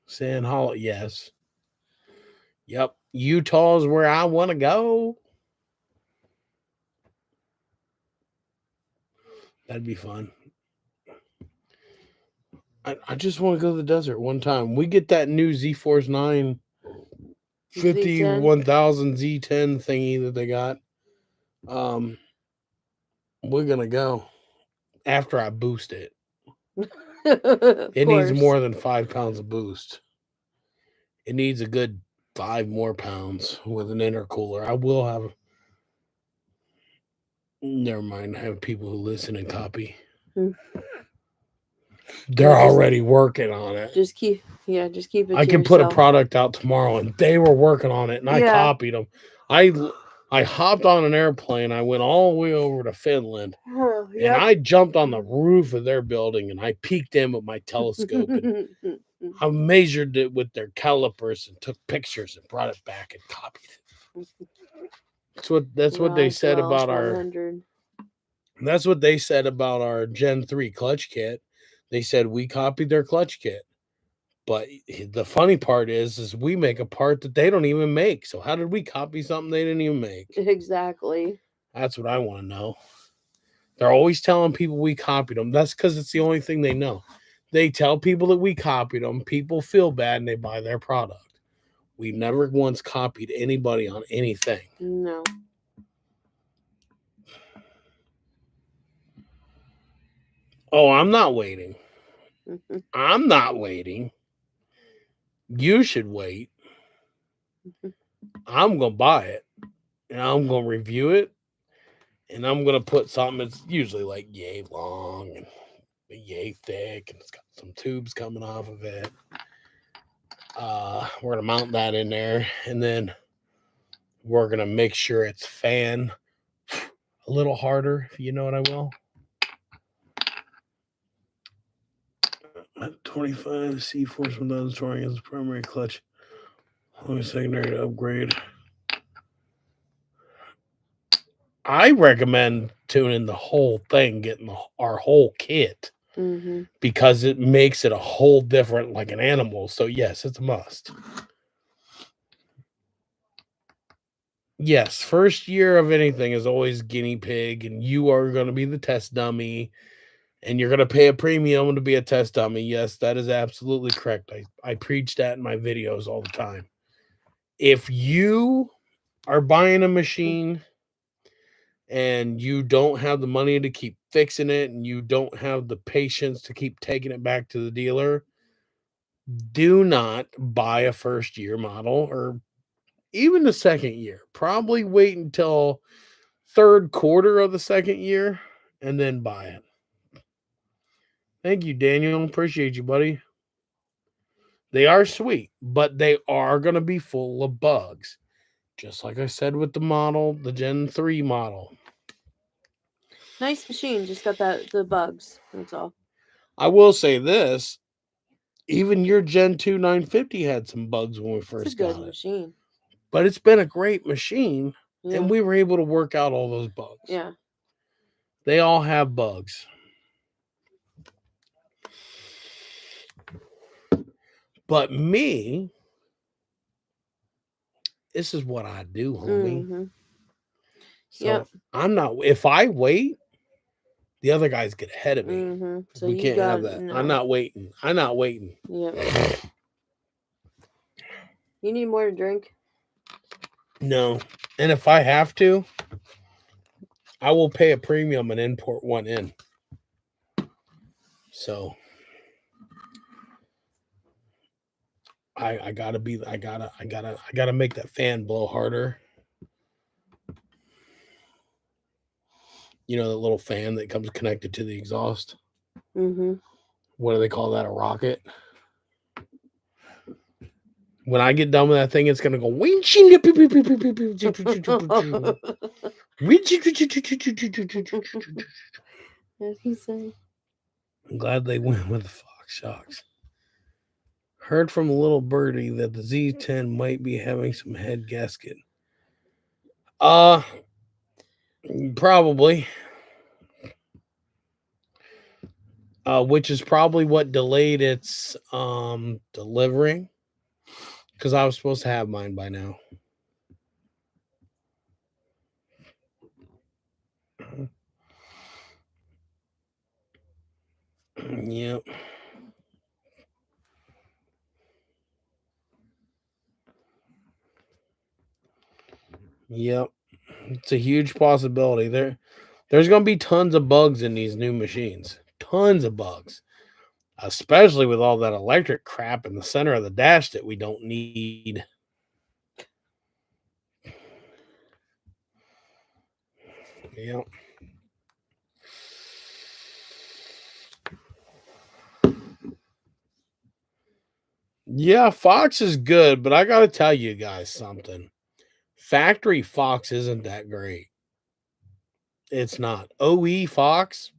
Sand Hollow, yes. Yep. Utah is where I want to go. That'd be fun. I just want to go to the desert one time. We get that new Z-Force 9 51,000 Z10 thingy that they got. We're going to go after I boost it. It needs more than 5 pounds of boost. It needs a good 5 more pounds with an intercooler. I will have. Never mind. I have people who listen and copy. They're already working on it. Just keep it. I can put a product out tomorrow, and they were working on it, and I copied them. I hopped on an airplane. I went all the way over to Finland, and I jumped on the roof of their building, and I peeked in with my telescope, and I measured it with their calipers and took pictures and brought it back and copied it. That's what they said about 100. That's what they said about our Gen 3 clutch kit. They said we copied their clutch kit. But the funny part is we make a part that they don't even make. So how did we copy something they didn't even make? Exactly. That's what I want to know. They're always telling people we copied them. That's because it's the only thing they know. They tell people that we copied them. People feel bad and they buy their product. We never once copied anybody on anything. No. Oh, I'm not waiting. I'm not waiting. You should wait. I'm going to buy it. And I'm going to review it. And I'm going to put something that's usually like yay long and yay thick. And it's got some tubes coming off of it. We're going to mount that in there. And then we're going to make sure it's fan a little harder, if you know what I will. 25 C-Force 1000 touring as a primary clutch. Only secondary to upgrade. I recommend tuning the whole thing, getting our whole kit, because it makes it a whole different, like an animal. So yes, it's a must. Yes, first year of anything is always guinea pig, and you are going to be the test dummy, and you're going to pay a premium to be a test dummy. Yes, that is absolutely correct. I preach that in my videos all the time. If you are buying a machine and you don't have the money to keep fixing it, and you don't have the patience to keep taking it back to the dealer, do not buy a first year model or even the second year. Probably wait until third quarter of the second year and then buy it. Thank you, Daniel. Appreciate you, buddy. They are sweet, but they are going to be full of bugs. Just like I said with the model, the Gen 3 model. Nice machine, just got the bugs. That's all. I will say this. Even your Gen 2 950 had some bugs when we first got it. It's a good machine. But it's been a great machine, and we were able to work out all those bugs. Yeah. They all have bugs. But me, this is what I do, homie. So I'm not, if I wait, the other guys get ahead of me. Mm-hmm. So We you can't have got that. no. I'm not waiting. Yep. You need more to drink? No. And if I have to, I will pay a premium and import one in. So I gotta make that fan blow harder. You know, the little fan that comes connected to the exhaust. Mm-hmm. What do they call that? A rocket? When I get done with that thing, it's gonna go. What he say? I'm glad they went with the Fox shocks. Heard from a little birdie that the Z10 might be having some head gasket. Probably. Which is probably what delayed its delivering, because I was supposed to have mine by now. Yep. Yep. It's a huge possibility. There's going to be tons of bugs in these new machines. Tons of bugs. Especially with all that electric crap in the center of the dash that we don't need. Yep. Yeah, Fox is good, but I got to tell you guys something. Factory Fox isn't that great. It's not. OE Fox,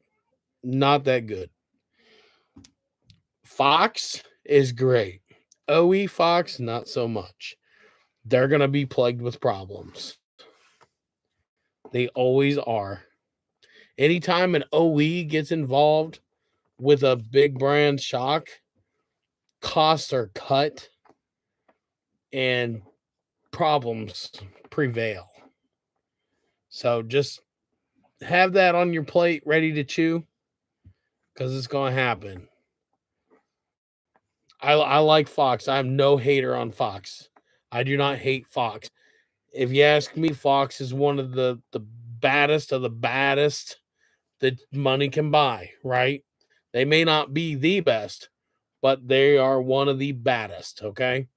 not that good. Fox is great. OE Fox, not so much. They're going to be plagued with problems. They always are. Anytime an OE gets involved with a big brand shock, costs are cut and problems prevail. So just have that on your plate ready to chew, because it's going to happen. I like Fox. I'm no hater on Fox. I do not hate Fox. If you ask me, Fox is one of the baddest of the baddest that money can buy, right? They may not be the best, but they are one of the baddest, okay?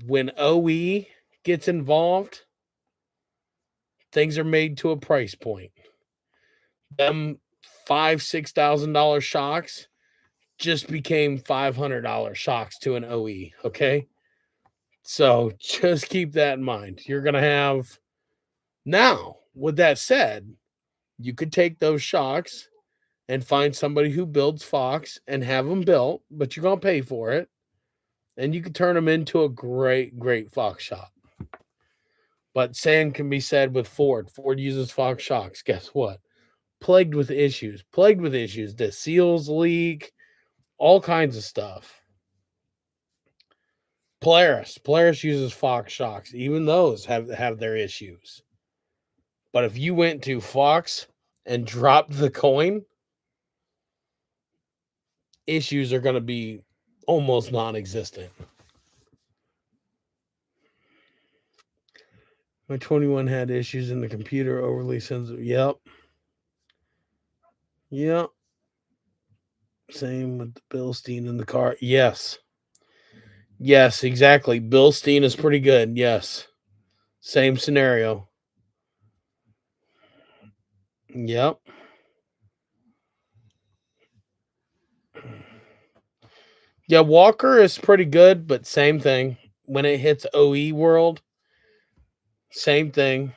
When OE gets involved, things are made to a price point. Them $5,000-$6,000 shocks just became $500 shocks to an OE, okay? So just keep that in mind. You're going to have. Now, with that said, you could take those shocks and find somebody who builds Fox and have them built, but you're going to pay for it. And you could turn them into a great, great Fox shock. But same can be said with Ford. Ford uses Fox shocks. Guess what? Plagued with issues. The seals leak, all kinds of stuff. Polaris uses Fox shocks. Even those have their issues. But if you went to Fox and dropped the coin, issues are going to be almost non-existent. My 21 had issues in the computer, overly sensitive. Yep. Same with the Bilstein in the car. Yes, exactly. Bilstein is pretty good. Yes. Same scenario. Yep. Yeah, Walker is pretty good, but same thing. When it hits OE world, same thing.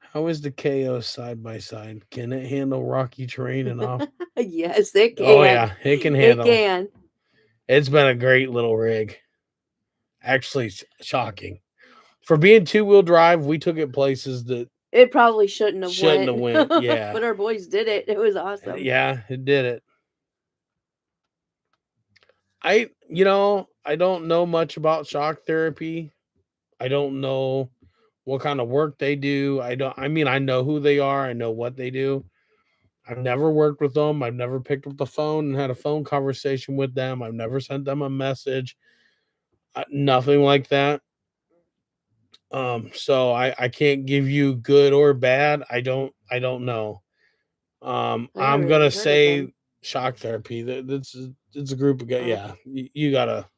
How is the KO side by side? Can it handle rocky terrain and off? Yes, it can. Oh yeah, it can handle. It can. It's been a great little rig. Actually, shocking. For being 2-wheel drive, we took it places that it probably shouldn't have went. Yeah. But our boys did it. It was awesome. Yeah, it did it. I don't know much about shock therapy. I don't know what kind of work they do. I mean, I know who they are. I know what they do. I've never worked with them. I've never picked up the phone and had a phone conversation with them. I've never sent them a message. Nothing like that. So I can't give you good or bad. I don't know. I I'm never gonna even heard of say them. shock therapy. That's it's a group of guys. Oh, Yeah, you gotta.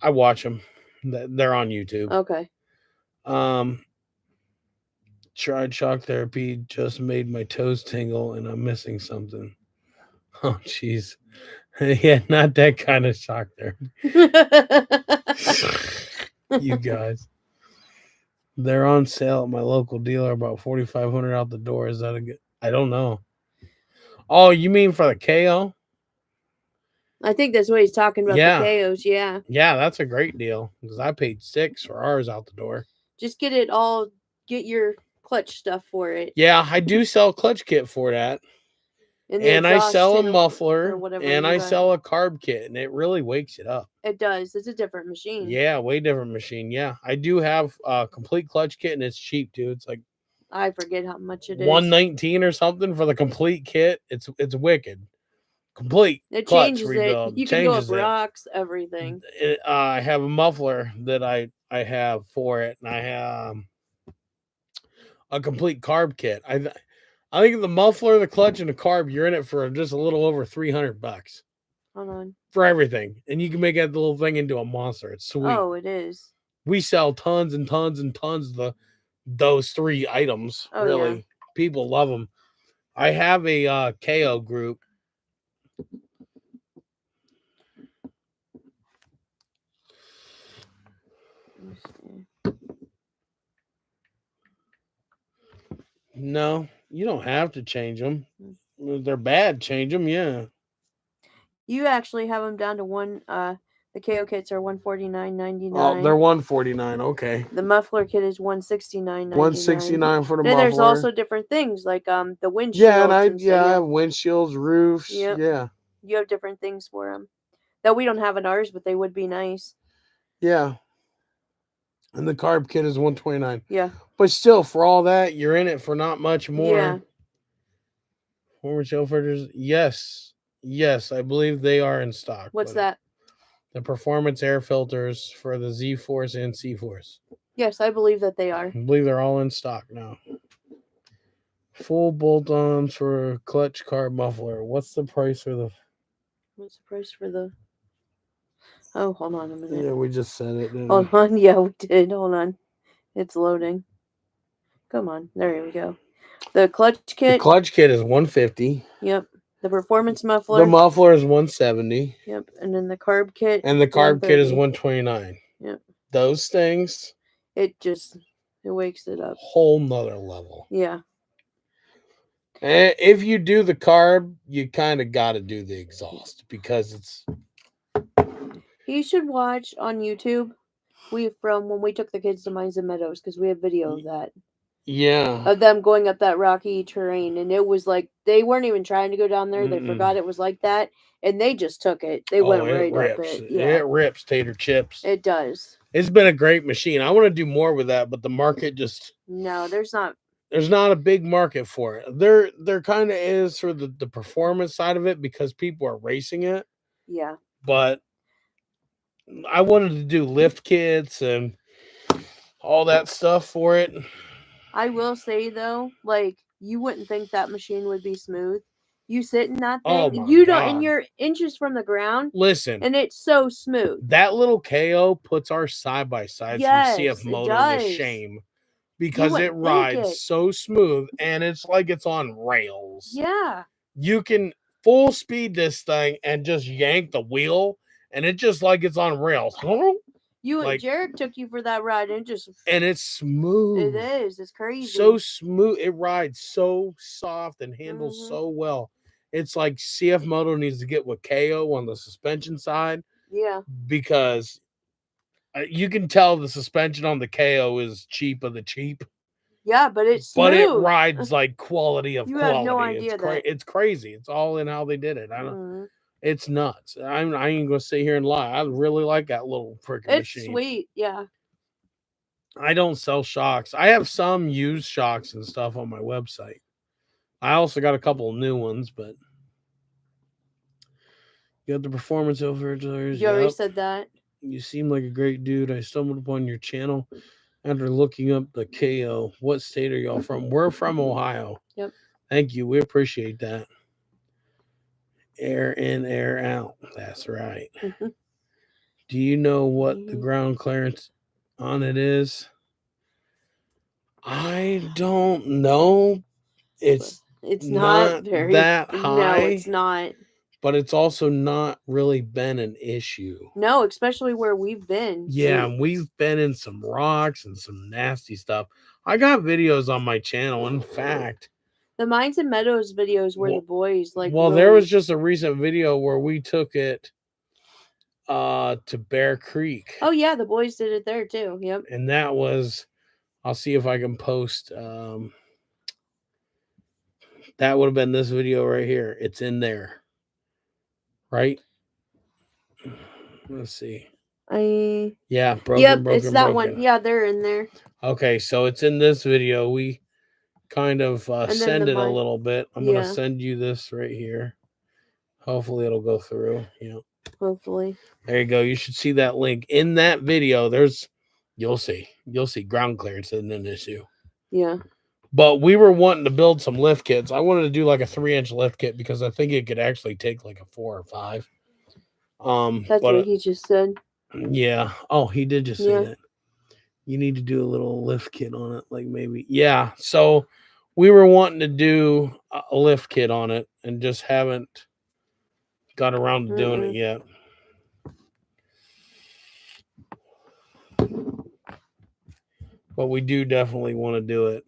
I watch them. They're on YouTube. okay. Um, tried shock therapy. Just made my toes tingle, and I'm missing something. Oh, jeez. Yeah, not that kind of shock therapy. You guys. They're on sale at my local dealer, about 4,500 out the door. Is that a good? I don't know. Oh, you mean for the KO? I think that's what he's talking about. Yeah, The KOs, yeah. yeah, that's a great deal because I paid 6 for ours out the door. Just get it all. Get your clutch stuff for it, Yeah, I do sell a clutch kit for that, and the and I exhaust sell a too, or muffler, whatever and you I got. sell a carb kit, and it really wakes it up. It does. It's a different machine. Yeah, way different machine. Yeah, I do have a complete clutch kit, and it's cheap too. It's like I forget how much it is. 119 or something for the complete kit. It's wicked. Complete It clutch changes it. rebuild You can go up changes it. rocks, everything. I have a muffler that I have for it, and I have a complete carb kit. I think the muffler, the clutch, and the carb, you're in it for just a little over $300 Hold on. for everything, and you can make that little thing into a monster. It's sweet. Oh, it is. We sell tons and tons and tons of those 3 items. Oh, yeah. Really, people love them. I have a KO group. Let me see. No, you don't have to change them. Hmm. If they're bad, change them. Yeah. You actually have them down to one. The KO kits are $149.99. Oh, they're 149. Okay. The muffler kit is $169.99. 169 for the Then there's muffler. also different things like the windshields. Yeah, and I and stuff. have windshields, roofs. Yep. Yeah. You have different things for them that we don't have in ours, but they would be nice. Yeah. And the carb kit is 129. Yeah. But still, for all that, you're in it for not much more. Yeah. Former shell filters, yes. Yes, I believe they are in stock. What's buddy. that? The performance air filters for the Z Force and C Force. Yes, I believe that they are. I believe they're all in stock now. Full bolt-ons for clutch carb muffler. What's the price for the? What's the price for the? Oh, hold on a minute. Yeah, we just said it. Didn't Hold on. Yeah, we did. Hold on. It's loading. Come on. There we go. The clutch kit. The clutch kit is 150. Yep. The performance muffler. The muffler is 170. Yep. And then the carb kit. And the carb kit is 130. 129. Yep. Those things, It wakes it up. whole nother level. Yeah. And if you do the carb, you kind of got to do the exhaust because it's. You should watch on YouTube. From when we took the kids to Mines and Meadows because we have video of that. Yeah. Of them going up that rocky terrain, and it was like they weren't even trying to go down there. They forgot it was like that, and they just took it. They went right up it. Yeah, it rips tater chips. It does. It's been a great machine. I want to do more with that, but the market just no. There's not a big market for it. There kind of is for the performance side of it because people are racing it. Yeah. But I wanted to do lift kits and all that stuff for it. I will say though, like you wouldn't think that machine would be smooth. You sit in that thing, and you're inches from the ground. Listen, and it's so smooth. That little KO puts our side by sides from CF Moto to shame because it rides so smooth and it's like it's on rails. Yeah, you can full speed this thing and just yank the wheel, and it just like it's on rails. And Jared took you for that ride, and it's smooth. It is. It's crazy. So smooth. It rides so soft and handles so well. It's like CF Moto needs to get with KO on the suspension side. Yeah. Because you can tell the suspension on the KO is cheap of the cheap. Yeah, but it's smooth. But it rides like quality of quality. Have no idea it's crazy. It's all in how they did it. I don't. It's nuts. I ain't gonna sit here and lie. I really like that little freaking machine. It's sweet. Yeah. I don't sell shocks. I have some used shocks and stuff on my website. I also got a couple of new ones, but you got the performance overcharge. You already said that. You seem like a great dude. I stumbled upon your channel after looking up the KO. What state are y'all from? We're from Ohio. Yep. Thank you. We appreciate that. Air in, air out. That's right. Do you know what the ground clearance on it is? I don't know. It's not very that high. No, it's not. But it's also not really been an issue. No, especially where we've been. Yeah, we've been in some rocks and some nasty stuff. I got videos on my channel. In fact, the Mines and Meadows videos were the boys like. Well, there was just a recent video where we took it to Bear Creek. Oh yeah, the boys did it there too. Yep. And that was, I'll see if I can post. That would have been this video right here. It's in there, right? Let's see. Yeah, broken. Yep, broken, it's that broken. one. Yeah, they're in there. Okay, so it's in this video. We kind of send it a little bit. I'm gonna send you this right here. Hopefully it'll go through. Yeah. Hopefully. There you go. You should see that link in that video. You'll see ground clearance isn't an issue. Yeah. But we were wanting to build some lift kits. I wanted to do like a 3-inch lift kit because I think it could actually take like a 4 or 5. That's what he just said. Yeah. Oh, he did just say that. You need to do a little lift kit on it, like maybe. Yeah. So we were wanting to do a lift kit on it and just haven't got around to doing it yet. But we do definitely want to do it.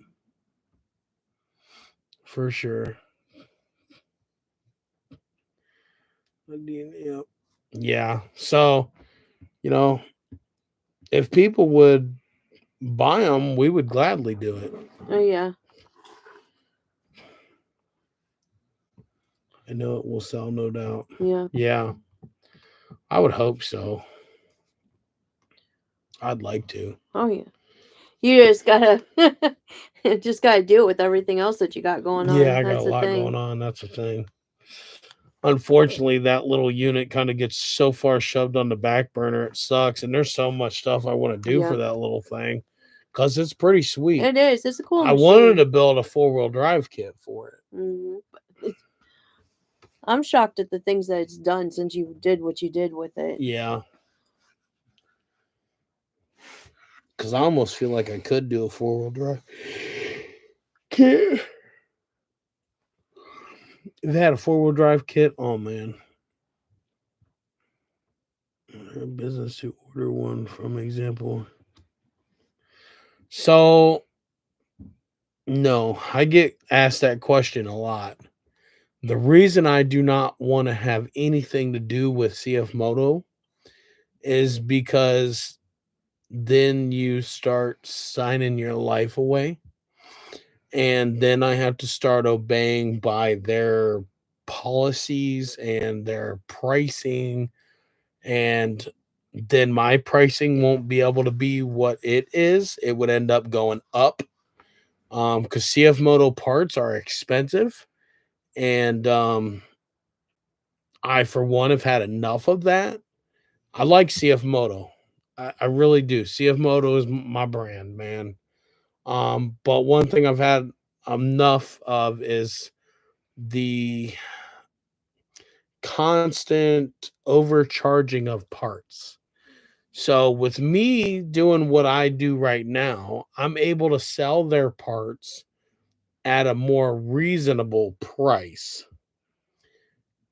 For sure. Yeah. So, if people would buy them, we would gladly do it. Oh, yeah. I know it will sell, no doubt. Yeah. Yeah. I would hope so. I'd like to. Oh, yeah. You just gotta do it with everything else that you got going on. Yeah, I got a lot going on. That's the thing. Unfortunately, that little unit kind of gets so far shoved on the back burner. It sucks. And there's so much stuff I want to do for that little thing because it's pretty sweet. It is. It's a cool machine. I wanted to build a 4-wheel drive kit for it. Mm-hmm. I'm shocked at the things that it's done since you did what you did with it. Yeah. Because I almost feel like I could do a 4-wheel drive kit. If they had a 4-wheel drive kit, oh man. Business to order one from example. So, no, I get asked that question a lot. The reason I do not want to have anything to do with CF Moto is because then you start signing your life away. And then I have to start obeying by their policies and their pricing. And then my pricing won't be able to be what it is. It would end up going up. Because CF Moto parts are expensive. And I, for one, have had enough of that. I like CF Moto. I really do. CF Moto is my brand, man. But one thing I've had enough of is the constant overcharging of parts. So with me doing what I do right now, I'm able to sell their parts at a more reasonable price.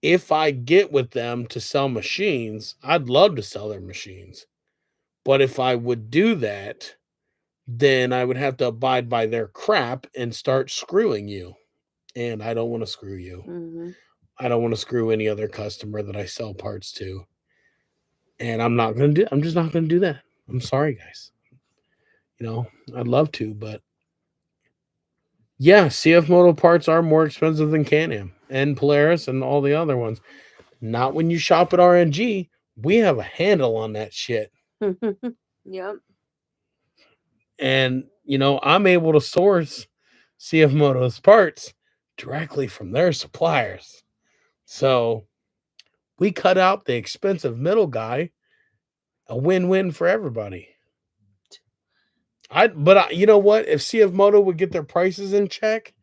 If I get with them to sell machines, I'd love to sell their machines. But if I would do that, then I would have to abide by their crap and start screwing you. And I don't want to screw you. Mm-hmm. I don't want to screw any other customer that I sell parts to. And I'm just not going to do that. I'm sorry, guys. I'd love to, but yeah, CF Moto parts are more expensive than Can-Am and Polaris and all the other ones. Not when you shop at R.N.G. We have a handle on that shit. Yep. And, I'm able to source CF Moto's parts directly from their suppliers. So we cut out the expensive middle guy, a win-win for everybody. But you know what? If CF Moto would get their prices in check,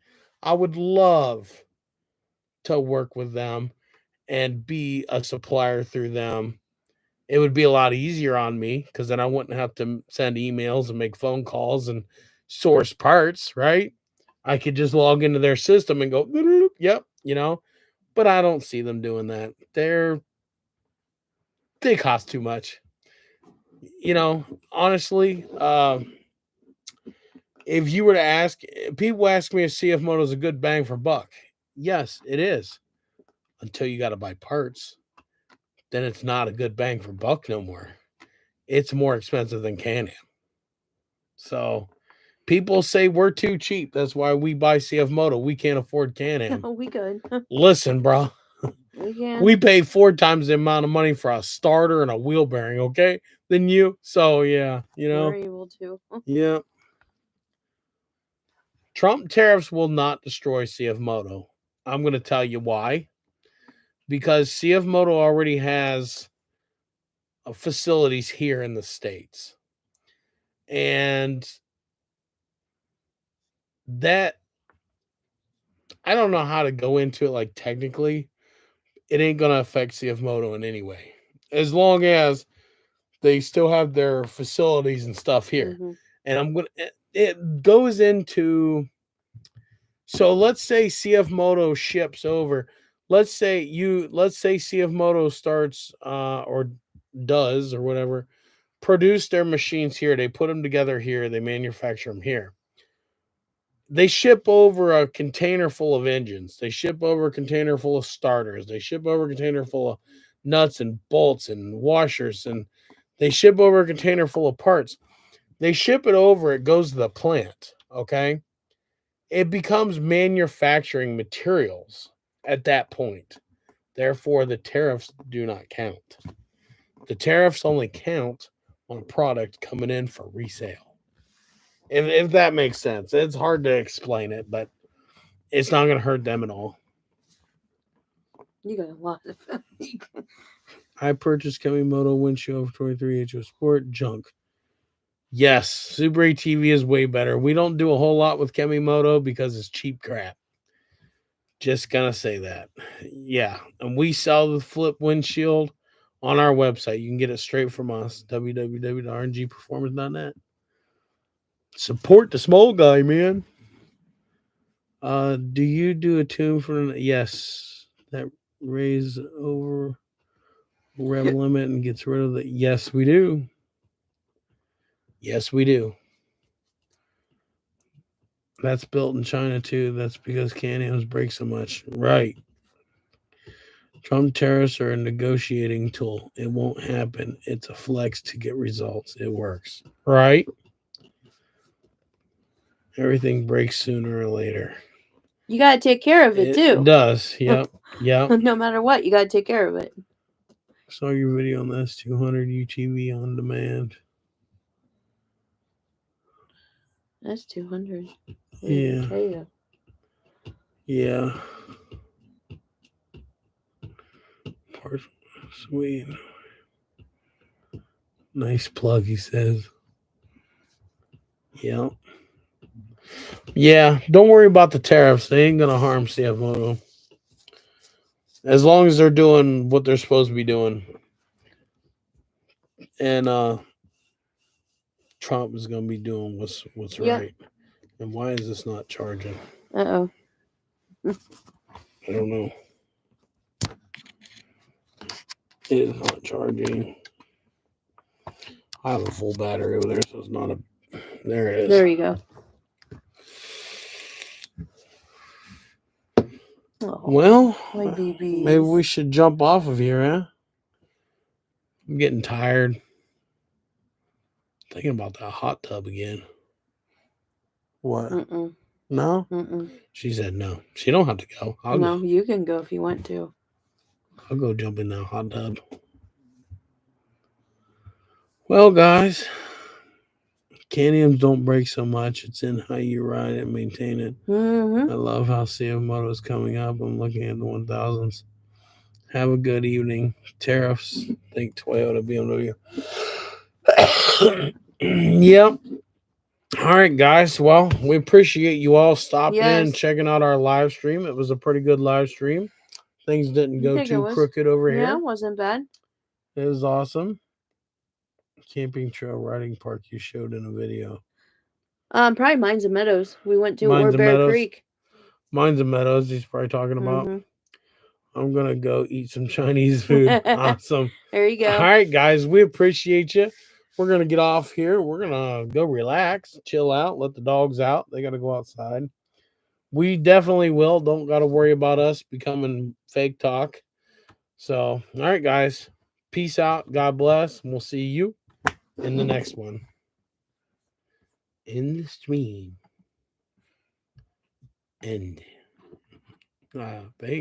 I would love to work with them and be a supplier through them. It would be a lot easier on me because then I wouldn't have to send emails and make phone calls and source parts, right? I could just log into their system and go, yep, but I don't see them doing that. They cost too much. Honestly, if you were to ask, people ask me if CF Moto is a good bang for buck. Yes, it is. Until you got to buy parts, then it's not a good bang for buck no more. It's more expensive than Can-Am. So people say we're too cheap. That's why we buy CF Moto. We can't afford Can-Am. We could. Listen, bro. We can. We pay 4 times the amount of money for a starter and a wheel bearing, okay? Than you. So yeah, We're able to. Yeah. Trump tariffs will not destroy CF Moto. I'm going to tell you why. Because CF Moto already has facilities here in the States. And that, I don't know how to go into it like technically. It ain't going to affect CF Moto in any way. As long as they still have their facilities and stuff here. Mm-hmm. And it goes into, so let's say CF Moto ships over. Let's say CF Moto starts or does or whatever, produce their machines here. They put them together here. They manufacture them here. They ship over a container full of engines. They ship over a container full of starters. They ship over a container full of nuts and bolts and washers. And they ship over a container full of parts. They ship it over. It goes to the plant. Okay. It becomes manufacturing materials at that point. Therefore, the tariffs do not count. The tariffs only count on a product coming in for resale. If that makes sense. It's hard to explain it, but it's not going to hurt them at all. You got a lot of I purchased Moto windshield for 23 HO Sport junk. Yes, Super ATV is way better. We don't do a whole lot with Moto because it's cheap crap. Just gonna say that. Yeah, and we sell the flip windshield on our website. You can get it straight from us, www.rngperformance.net. Support the small guy, man. Do you do a tune for yes that raise over rev limit and gets rid of the yes we do. Yes we do. That's built in China too. That's because Can-Am's break so much. Right. Trump tariffs are a negotiating tool. It won't happen. It's a flex to get results. It works. Right? Everything breaks sooner or later. You got to take care of it too. It does. Yep. Yep. No matter what, you got to take care of it. Saw your video on the S200 UTV on demand. S200. Yeah. Yeah. Sweet. Nice plug, he says. Yeah. Yeah. Don't worry about the tariffs. They ain't going to harm CF Moto. As long as they're doing what they're supposed to be doing. And Trump is going to be doing what's right. And why is this not charging? Uh-oh. I don't know. It is not charging. I have a full battery over there, so it's not a... There it is. There you go. Oh, well, maybe we should jump off of here, huh? I'm getting tired. Thinking about that hot tub again. What? Mm-mm. No? Mm-mm. She said no. She don't have to go. I'll go. You can go if you want to. I'll go jump in that hot tub. Well, guys, Caniums don't break so much. It's in how you ride it and maintain it. Mm-hmm. I love how CF Moto is coming up. I'm looking at the 1000s. Have a good evening. Tariffs. Think Toyota, BMW. Yep. All right, guys. Well, we appreciate you all stopping in and checking out our live stream. It was a pretty good live stream. Things didn't go too crooked over here. Yeah, it wasn't bad. It was awesome. Camping trail riding park you showed in a video. Probably Mines and Meadows. We went to or Bear Creek. Mines and Meadows. He's probably talking about. Mm-hmm. I'm gonna go eat some Chinese food. Awesome. There you go. All right, guys. We appreciate you. We're gonna get off here. We're gonna go relax, chill out, let the dogs out. They gotta go outside. We definitely will. Don't gotta worry about us becoming fake talk. So, all right, guys. Peace out. God bless. And we'll see you in the next one. In the stream. End. Thank